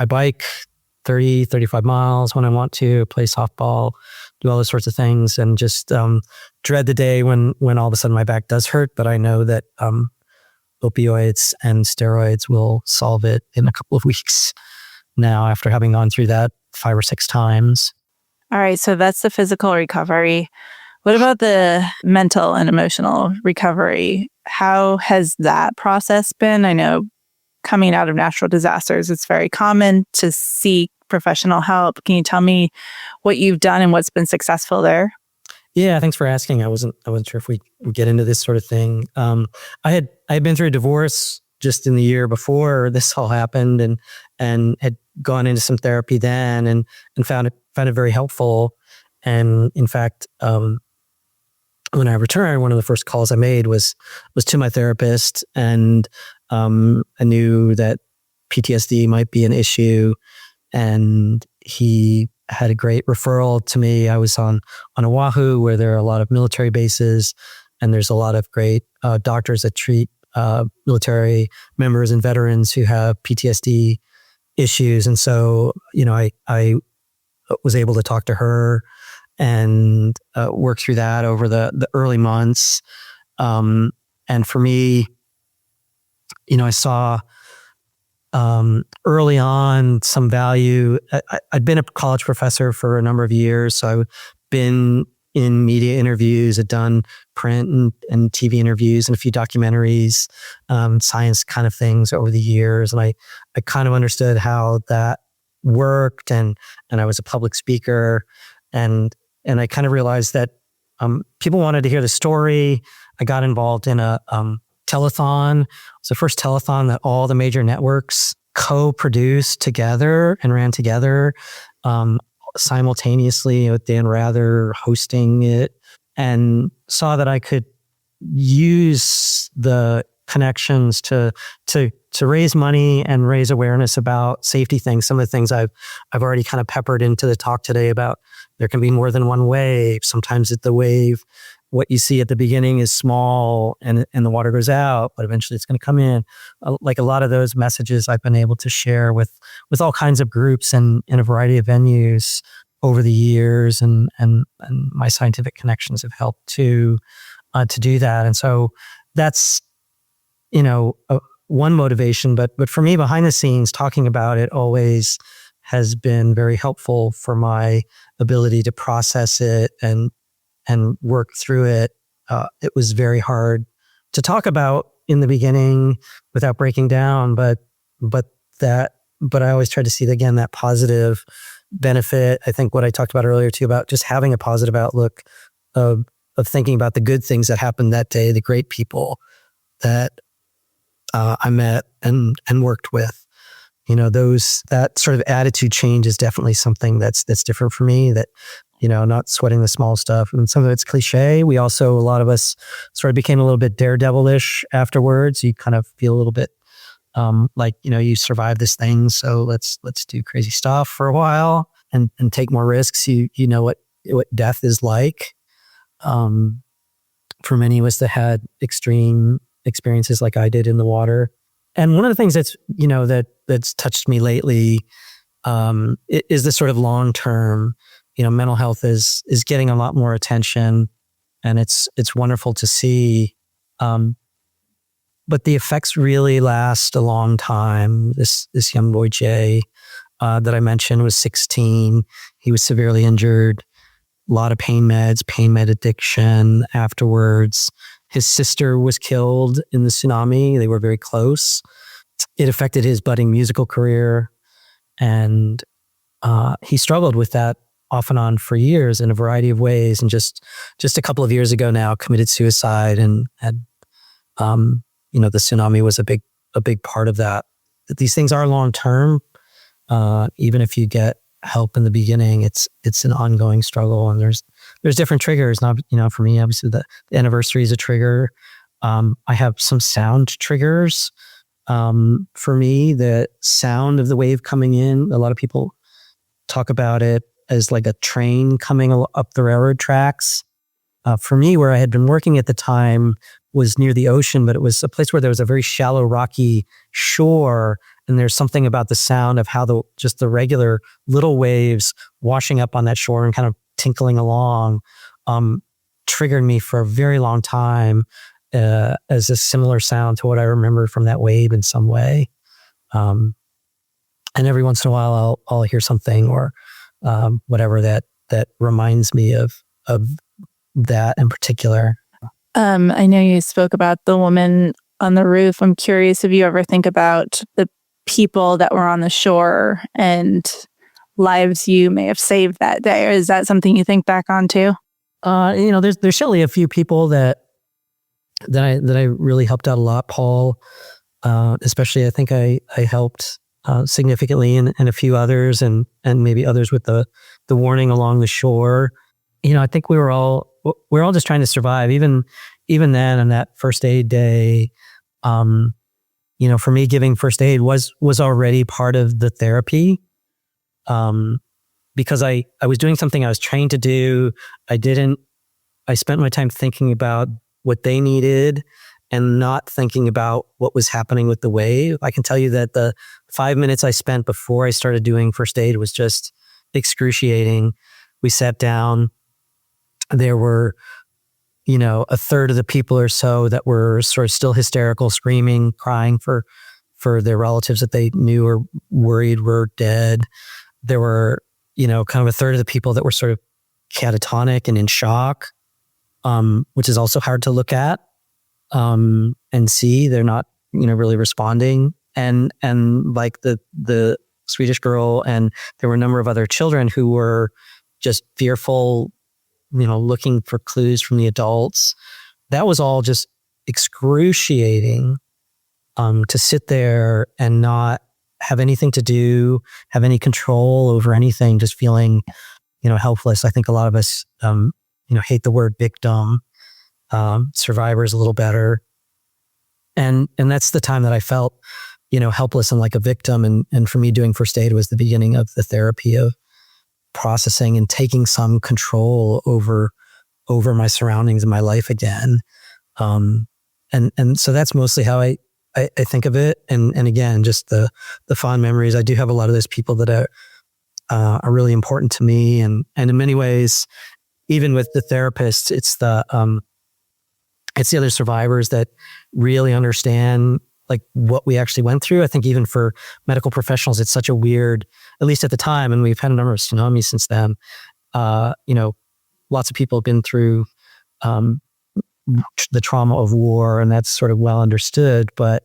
bike 30, 35 miles when I want to, play softball, do all those sorts of things, and just dread the day when all of a sudden my back does hurt. But I know that opioids and steroids will solve it in a couple of weeks now, after having gone through that 5 or 6 times. All right, so that's the physical recovery. What about the mental and emotional recovery? How has that process been? I know coming out of natural disasters, it's very common to seek professional help. Can you tell me what you've done and what's been successful there? Yeah, thanks for asking. I wasn't sure if we would get into this sort of thing. I had been through a divorce just in the year before this all happened, and had gone into some therapy then and found it very helpful. And in fact, when I returned, one of the first calls I made was to my therapist, and I knew that PTSD might be an issue, and he had a great referral to me. I was on Oahu, where there are a lot of military bases, and there's a lot of great doctors that treat military members and veterans who have PTSD issues. And so, I was able to talk to her and work through that over the early months. And for me, I saw early on some value. I'd been a college professor for a number of years, so I've been in media interviews, had done print and TV interviews and a few documentaries, science kind of things over the years. And I kind of understood how that worked, and I was a public speaker, and I kind of realized that people wanted to hear the story. I got involved in a telethon. It was the first telethon that all the major networks co-produced together and ran together simultaneously, with Dan Rather hosting it, and saw that I could use the connections to raise money and raise awareness about safety things. Some of the things I've already kind of peppered into the talk today about there can be more than one wave. Sometimes the wave, what you see at the beginning is small and the water goes out, but eventually it's going to come in. Like a lot of those messages I've been able to share with all kinds of groups and in a variety of venues over the years, and my scientific connections have helped to do that. And so that's, one motivation, but for me, behind the scenes, talking about it always has been very helpful for my ability to process it and work through it. It was very hard to talk about in the beginning without breaking down, but I always try to see again that positive benefit. I think what I talked about earlier too, about just having a positive outlook of thinking about the good things that happened that day, the great people that I met and worked with. That sort of attitude change is definitely something that's different for me, that, not sweating the small stuff. And some of it's cliche. We also, a lot of us sort of became a little bit daredevilish afterwards. You kind of feel a little bit like, you survived this thing, so let's do crazy stuff for a while and take more risks. You know what death is like. For many of us that had extreme experiences like I did in the water. And one of the things that's, that's touched me lately is this sort of long-term, mental health is getting a lot more attention, and it's wonderful to see. But the effects really last a long time. This young boy, Jay, that I mentioned, was 16. He was severely injured, a lot of pain med addiction afterwards. His sister was killed in the tsunami. They were very close. It affected his budding musical career, and he struggled with that off and on for years in a variety of ways. And just a couple of years ago now, committed suicide, and had, the tsunami was a big part of that. That these things are long term. Even if you get help in the beginning, it's an ongoing struggle, and there's different triggers. Now, for me, obviously the anniversary is a trigger. I have some sound triggers. For me, the sound of the wave coming in, a lot of people talk about it as like a train coming up the railroad tracks. For me, where I had been working at the time was near the ocean, but it was a place where there was a very shallow, rocky shore. And there's something about the sound of how just the regular little waves washing up on that shore and kind of tinkling along triggered me for a very long time as a similar sound to what I remember from that wave in some way. And every once in a while, I'll hear something or whatever that reminds me of that in particular. I know you spoke about the woman on the roof. I'm curious if you ever think about the people that were on the shore and lives you may have saved that day. Or is that something you think back on too? There's surely a few people that I really helped out a lot. Paul, especially, I think I helped significantly, and a few others, and maybe others with the warning along the shore. I think we're all just trying to survive. Even then, on that first aid day, for me, giving first aid was already part of the therapy, because I was doing something I was trained to do. I spent my time thinking about what they needed and not thinking about what was happening with the wave. I can tell you that the 5 minutes I spent before I started doing first aid was just excruciating. We sat down. There were, a third of the people or so that were sort of still hysterical, screaming, crying for their relatives that they knew or worried were dead. There were, kind of a third of the people that were sort of catatonic and in shock, which is also hard to look at and see. They're not, really responding. And like the Swedish girl, and there were a number of other children who were just fearful, looking for clues from the adults. That was all just excruciating, to sit there and not have anything to do, have any control over anything, just feeling, helpless. I think a lot of us, hate the word victim. Survivors a little better. And that's the time that I felt, helpless and like a victim. And for me, doing first aid was the beginning of the therapy of processing and taking some control over my surroundings and my life again. And so that's mostly how I think of it. And again, just the fond memories. I do have a lot of those people that are really important to me. And in many ways, even with the therapists, it's the other survivors that really understand like what we actually went through. I think even for medical professionals, it's such a weird, at least at the time, and we've had a number of tsunamis since then. Lots of people have been through the trauma of war, and that's sort of well understood. But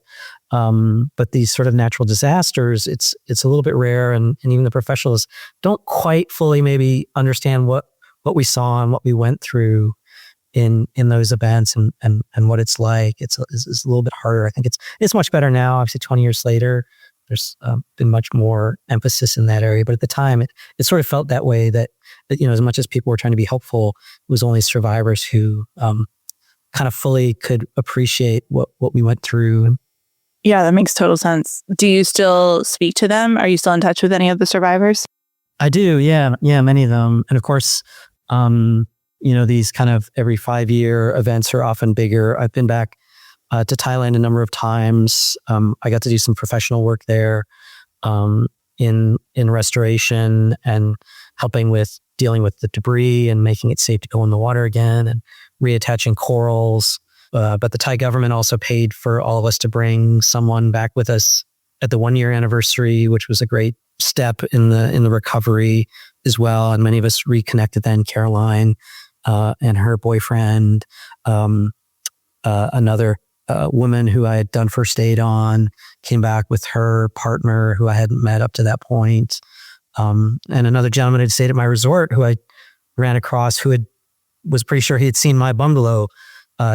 these sort of natural disasters, it's a little bit rare, and even the professionals don't quite fully maybe understand what we saw and what we went through in those events and what it's like. It's a little bit harder. I think it's much better now. Obviously, 20 years later, there's been much more emphasis in that area. But at the time, it sort of felt that way. That as much as people were trying to be helpful, it was only survivors who kind of fully could appreciate what we went through. Yeah, that makes total sense. Do you still speak to them? Are you still in touch with any of the survivors? I do. Yeah, many of them, and of course. These kind of every 5-year events are often bigger. I've been back to Thailand a number of times. I got to do some professional work there in restoration and helping with dealing with the debris and making it safe to go in the water again and reattaching corals. But the Thai government also paid for all of us to bring someone back with us at the 1-year anniversary, which was a great step in the recovery as well. And many of us reconnected then. Caroline and her boyfriend, another woman who I had done first aid on, came back with her partner who I hadn't met up to that point. And another gentleman had stayed at my resort who I ran across who was pretty sure he had seen my bungalow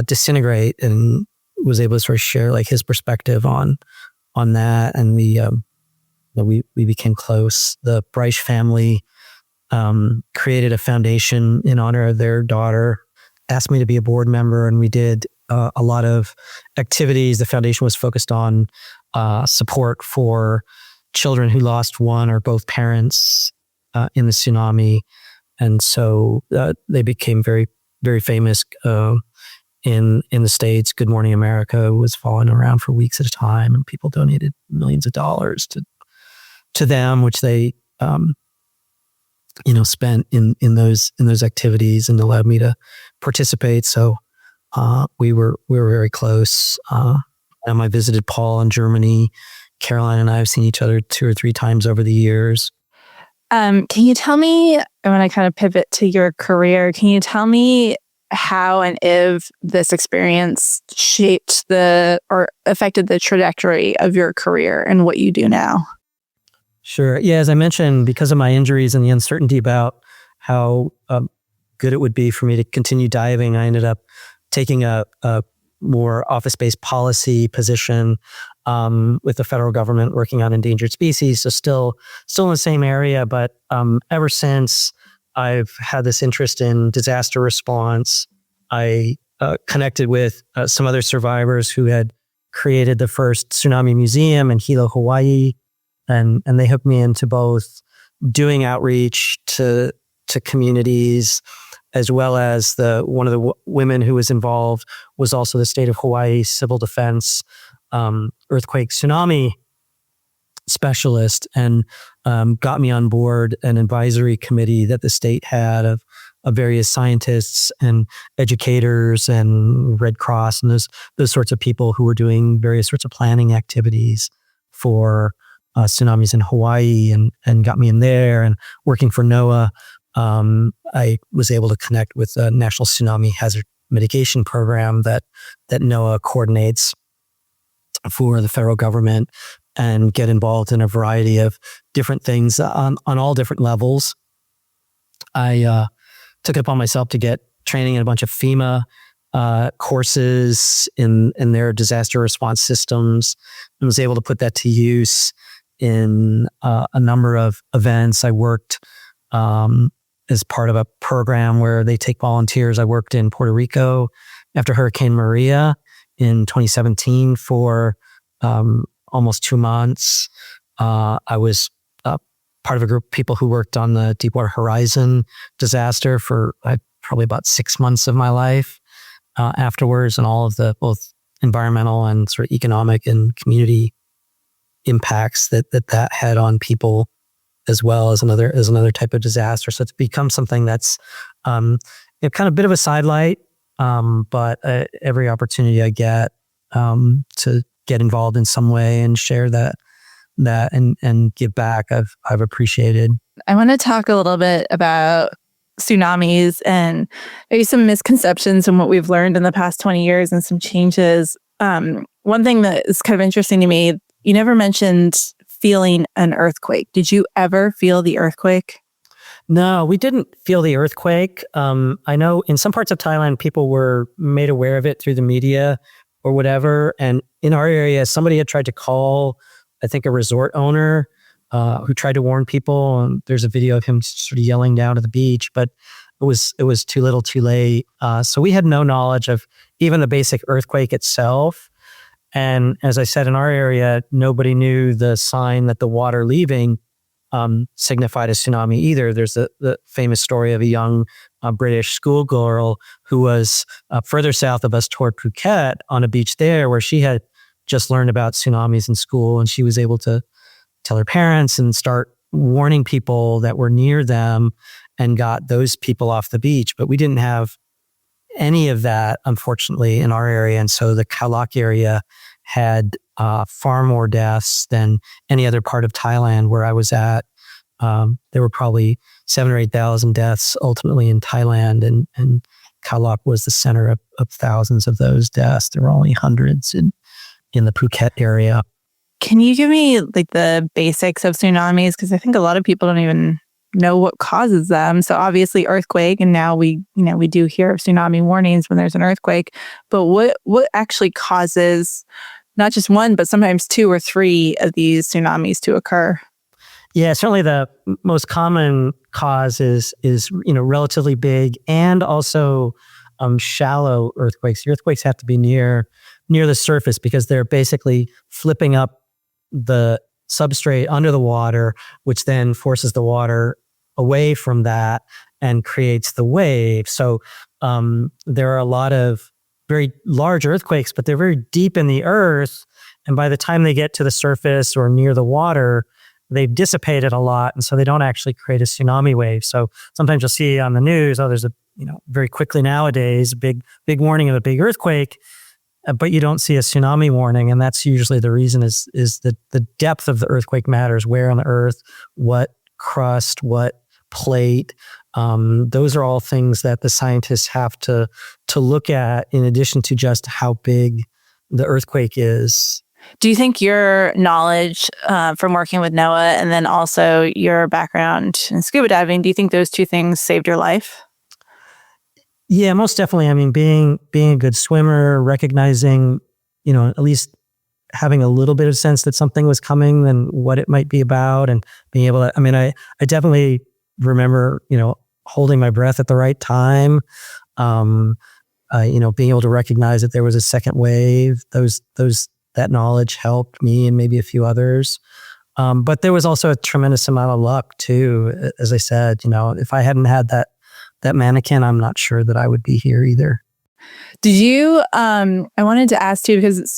disintegrate and was able to sort of share like his perspective on that. And we became close. The Bryce family created a foundation in honor of their daughter, asked me to be a board member, and we did a lot of activities. The foundation was focused on support for children who lost one or both parents in the tsunami. And so they became very, very famous in the States. Good Morning America was following around for weeks at a time, and people donated millions of dollars to them, which they spent in those activities and allowed me to participate. So we were very close. I visited Paul in Germany. Caroline and I have seen each other 2 or 3 times over the years. Can you tell me, when I kind of pivot to your career, can you tell me how and if this experience shaped or affected the trajectory of your career and what you do now? Sure. Yeah, as I mentioned, because of my injuries and the uncertainty about how good it would be for me to continue diving, I ended up taking a more office-based policy position with the federal government working on endangered species. So still in the same area, but ever since I've had this interest in disaster response, I connected with some other survivors who had created the first tsunami museum in Hilo, Hawaii, and they hooked me into both doing outreach to communities, as well as one of the women who was involved was also the state of Hawaii civil defense earthquake tsunami specialist, and got me on board an advisory committee that the state had of various scientists and educators and Red Cross and those sorts of people who were doing various sorts of planning activities for tsunamis in Hawaii, and got me in there. And working for NOAA, I was able to connect with the National Tsunami Hazard Mitigation Program that NOAA coordinates for the federal government, and get involved in a variety of different things on all different levels. I took it upon myself to get training in a bunch of FEMA courses in their disaster response systems, and was able to put that to use in a number of events. I worked as part of a program where they take volunteers. I worked in Puerto Rico after Hurricane Maria in 2017 for almost 2 months. I was part of a group of people who worked on the Deepwater Horizon disaster for probably about 6 months of my life afterwards, and all of the both environmental and sort of economic and community impacts that had on people, as well as another type of disaster. So it's become something that's kind of a bit of a sidelight, but every opportunity I get to get involved in some way and share that and give back, I've appreciated. I want to talk a little bit about tsunamis and maybe some misconceptions and what we've learned in the past 20 years and some changes. One thing that is kind of interesting to me, you never mentioned feeling an earthquake. Did you ever feel the earthquake? No, we didn't feel the earthquake. I know in some parts of Thailand, people were made aware of it through the media or whatever. And in our area, somebody had tried to call, I think, a resort owner who tried to warn people. And there's a video of him sort of yelling down to the beach, but it was too little too late. So we had no knowledge of even the basic earthquake itself. And as I said, in our area, nobody knew the sign that the water leaving signified a tsunami either. There's the famous story of a young British schoolgirl who was further south of us toward Phuket on a beach there, where she had just learned about tsunamis in school, and she was able to tell her parents and start warning people that were near them, and got those people off the beach. But we didn't have any of that, unfortunately, in our area. And so the Khao Lak area had far more deaths than any other part of Thailand where I was at. There were probably 7,000 or 8,000 deaths ultimately in Thailand, and Khao Lak was the center of thousands of those deaths. There were only hundreds in the Phuket area. Can you give me like the basics of tsunamis? Because I think a lot of people don't even know what causes them. So obviously earthquake, and now we do hear of tsunami warnings when there's an earthquake. But what actually causes not just one, but sometimes 2 or 3 of these tsunamis to occur? Yeah, certainly the most common cause is relatively big and also shallow earthquakes. The earthquakes have to be near the surface because they're basically flipping up the substrate under the water, which then forces the water away from that and creates the wave. So there are a lot of very large earthquakes, but they're very deep in the earth. And by the time they get to the surface or near the water, they've dissipated a lot. And so they don't actually create a tsunami wave. So sometimes you'll see on the news, there's very quickly nowadays, big warning of a big earthquake, but you don't see a tsunami warning. And that's usually the reason is that the depth of the earthquake matters, where on the earth, what crust, what plate. Those are all things that the scientists have to look at in addition to just how big the earthquake is. Do you think your knowledge from working with NOAA and then also your background in scuba diving, do you think those 2 things saved your life? Yeah, most definitely. I mean, being a good swimmer, recognizing, at least having a little bit of sense that something was coming and what it might be about, and being able to, I mean, I definitely remember, holding my breath at the right time. Being able to recognize that there was a second wave, that knowledge helped me and maybe a few others. But there was also a tremendous amount of luck too. As I said, if I hadn't had that mannequin, I'm not sure that I would be here either. Did you, I wanted to ask too, because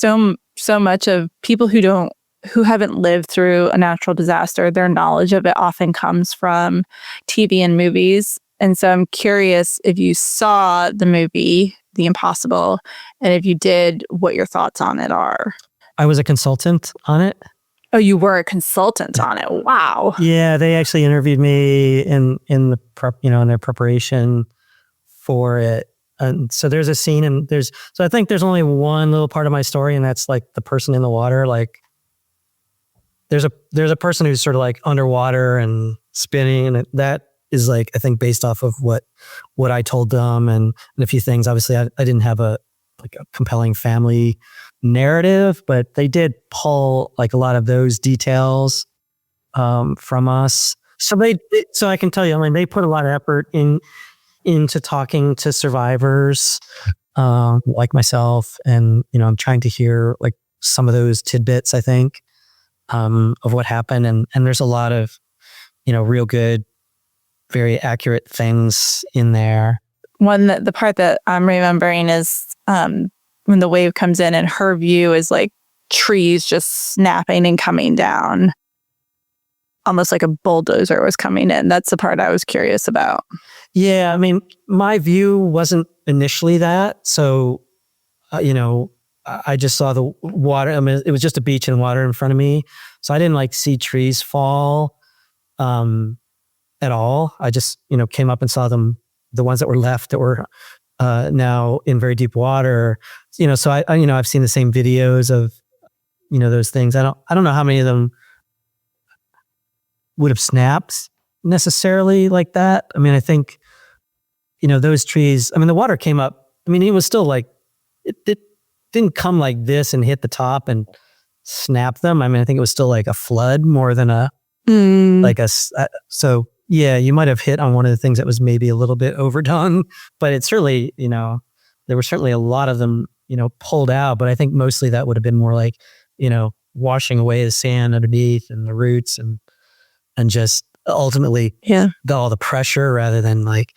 so much of people who haven't lived through a natural disaster, their knowledge of it often comes from TV and movies. And so I'm curious if you saw the movie, The Impossible, and if you did, what your thoughts on it are. I was a consultant on it. Oh, you were a consultant on it. Wow. Yeah, they actually interviewed me in the prep, in their preparation for it. And so there's a scene, and I think there's only one little part of my story, and that's like the person in the water. Like there's a person who's sort of like underwater and spinning, and that is like, I think, based off of what I told them and a few things. Obviously, I didn't have a compelling family narrative, but they did pull like a lot of those details from us. So I can tell you, I mean, they put a lot of effort into talking to survivors like myself, and I'm trying to hear like some of those tidbits, I think, of what happened, and there's a lot of real good, very accurate things in there. The part that I'm remembering is when the wave comes in and her view is like trees just snapping and coming down, almost like a bulldozer was coming in. That's the part I was curious about. Yeah, I mean, my view wasn't initially that. So, I just saw the water. I mean, it was just a beach and water in front of me. So I didn't like see trees fall at all. I just, came up and saw them, the ones that were left that were now in very deep water. So I've seen the same videos of, those things. I don't know how many of them would have snapped necessarily like that. I mean, I think, those trees, I mean, the water came up. I mean, it was still like, it didn't come like this and hit the top and snap them. I mean, I think it was still like a flood more than so yeah, you might have hit on one of the things that was maybe a little bit overdone, but it's certainly, there were certainly a lot of them, pulled out, but I think mostly that would have been more like, washing away the sand underneath and the roots and just ultimately all the pressure rather than like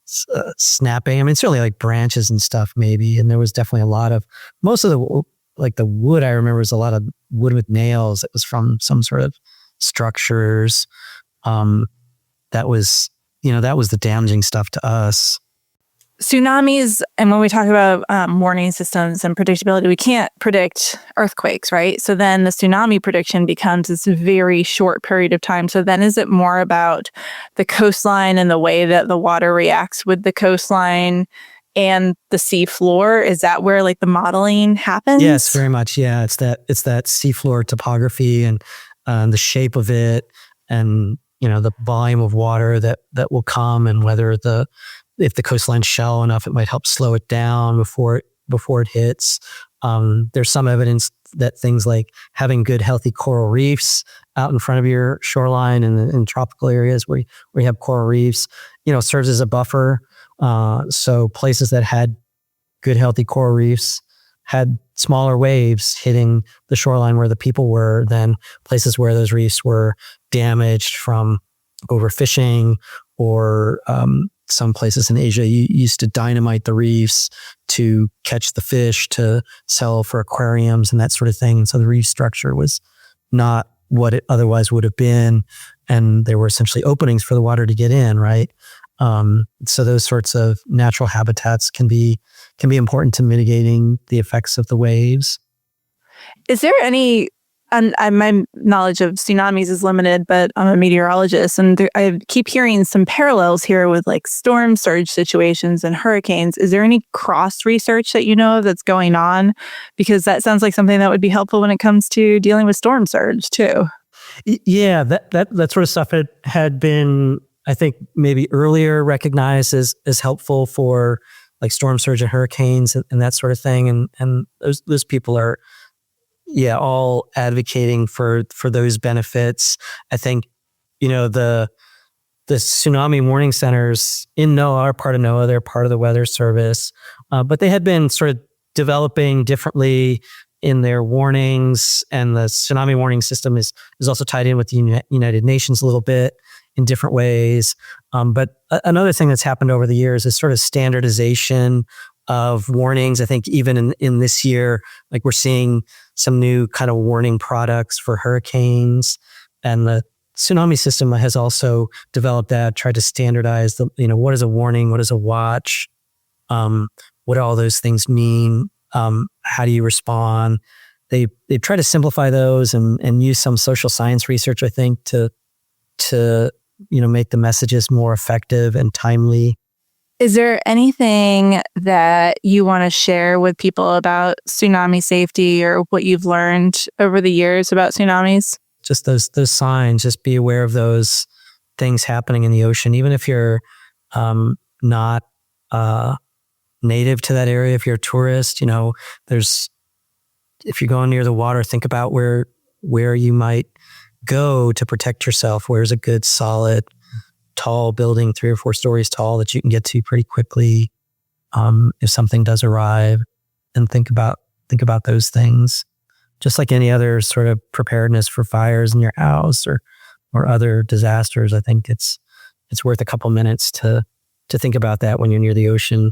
snapping. I mean, certainly like branches and stuff maybe. And there was definitely a lot of, most of the wood I remember was a lot of wood with nails. That was from some sort of structures. That was the damaging stuff to us. Tsunamis, and when we talk about warning systems and predictability, we can't predict earthquakes, right? So then the tsunami prediction becomes this very short period of time. So then is it more about the coastline and the way that the water reacts with the coastline and the sea floor? Is that where like the modeling happens? Yes, very much. Yeah, it's that seafloor topography and the shape of it, and the volume of water that will come, and whether if the coastline's shallow enough, it might help slow it down before it hits. There's some evidence that things like having good, healthy coral reefs out in front of your shoreline and in tropical areas where you have coral reefs, serves as a buffer. So places that had good, healthy coral reefs had smaller waves hitting the shoreline where the people were than places where those reefs were damaged from overfishing, or some places in Asia used to dynamite the reefs to catch the fish to sell for aquariums and that sort of thing. And so the reef structure was not what it otherwise would have been, and there were essentially openings for the water to get in, right? So those sorts of natural habitats can be important to mitigating the effects of the waves. Is there any, and my knowledge of tsunamis is limited, but I'm a meteorologist, and I keep hearing some parallels here with like storm surge situations and hurricanes. Is there any cross research that you know of that's going on? Because that sounds like something that would be helpful when it comes to dealing with storm surge too. Yeah, that sort of stuff had been I think maybe earlier recognized as helpful for like storm surge and hurricanes and that sort of thing. And those people are, all advocating for those benefits. I think, the tsunami warning centers in NOAA are part of NOAA. They're part of the Weather Service, but they had been sort of developing differently in their warnings, and the tsunami warning system is also tied in with the United Nations a little bit in different ways. But another thing that's happened over the years is sort of standardization of warnings. I think even in this year, like we're seeing some new kind of warning products for hurricanes, and the tsunami system has also developed that, tried to standardize what is a warning, what is a watch, what do all those things mean, how do you respond? They try to simplify those and use some social science research, I think, to make the messages more effective and timely. Is there anything that you want to share with people about tsunami safety or what you've learned over the years about tsunamis? Just those signs, just be aware of those things happening in the ocean, even if you're not native to that area. If you're a tourist, if you're going near the water, think about where you might go to protect yourself. Where's a good, solid, tall building, 3 or 4 stories tall, that you can get to pretty quickly if something does arrive. And think about those things. Just like any other sort of preparedness for fires in your house or other disasters, I think it's worth a couple minutes to think about that when you're near the ocean.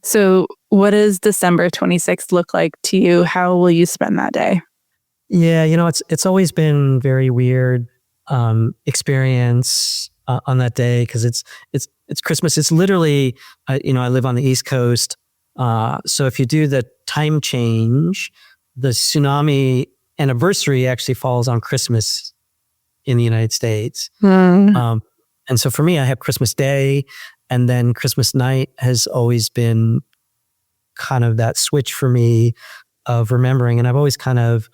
So what does December 26th look like to you? How will you spend that day? Yeah, it's always been very weird experience on that day, because it's Christmas. It's literally, I live on the East Coast. So if you do the time change, the tsunami anniversary actually falls on Christmas in the United States. And so for me, I have Christmas Day, and then Christmas night has always been kind of that switch for me of remembering. And I've always kind of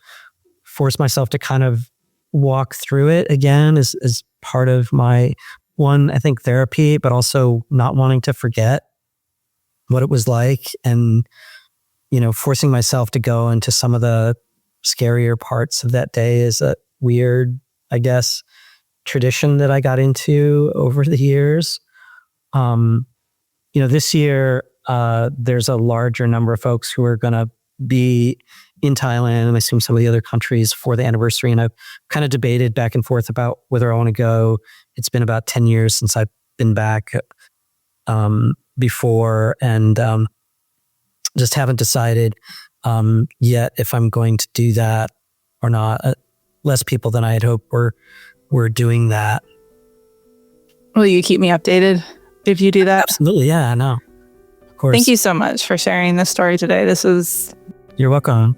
forced myself to kind of walk through it again as part of my I think therapy, but also not wanting to forget what it was like, and forcing myself to go into some of the scarier parts of that day is a weird, I guess, tradition that I got into over the years. This year, there's a larger number of folks who are going to be in Thailand, and I assume some of the other countries, for the anniversary. And I've kind of debated back and forth about whether I want to go. It's been about 10 years since I've been back before, and just haven't decided yet if I'm going to do that or not. Less people than I had hoped were doing that. Will you keep me updated if you do that? Absolutely, yeah, I know. Of course. Thank you so much for sharing this story today. This was... You're welcome.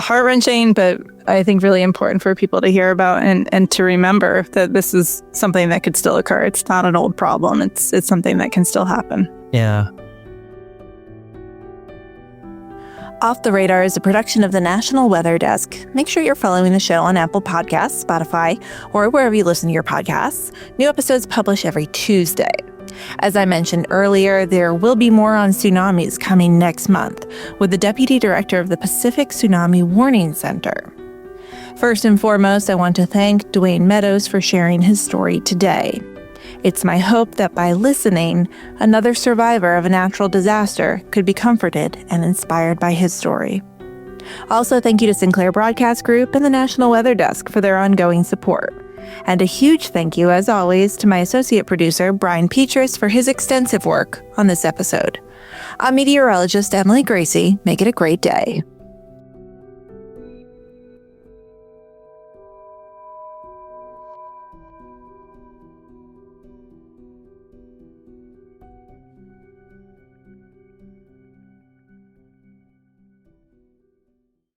Heart-wrenching, but I think really important for people to hear about and to remember that this is something that could still occur. It's not an old problem. It's something that can still happen. Yeah. Off the Radar is a production of the National Weather Desk. Make sure you're following the show on Apple Podcasts, Spotify, or wherever you listen to your podcasts. New episodes publish every Tuesday. As I mentioned earlier, there will be more on tsunamis coming next month with the Deputy Director of the Pacific Tsunami Warning Center. First and foremost, I want to thank Dwayne Meadows for sharing his story today. It's my hope that by listening, another survivor of a natural disaster could be comforted and inspired by his story. Also, thank you to Sinclair Broadcast Group and the National Weather Desk for their ongoing support. And a huge thank you, as always, to my associate producer, Brian Petras, for his extensive work on this episode. I'm meteorologist Emily Gracie. Make it a great day.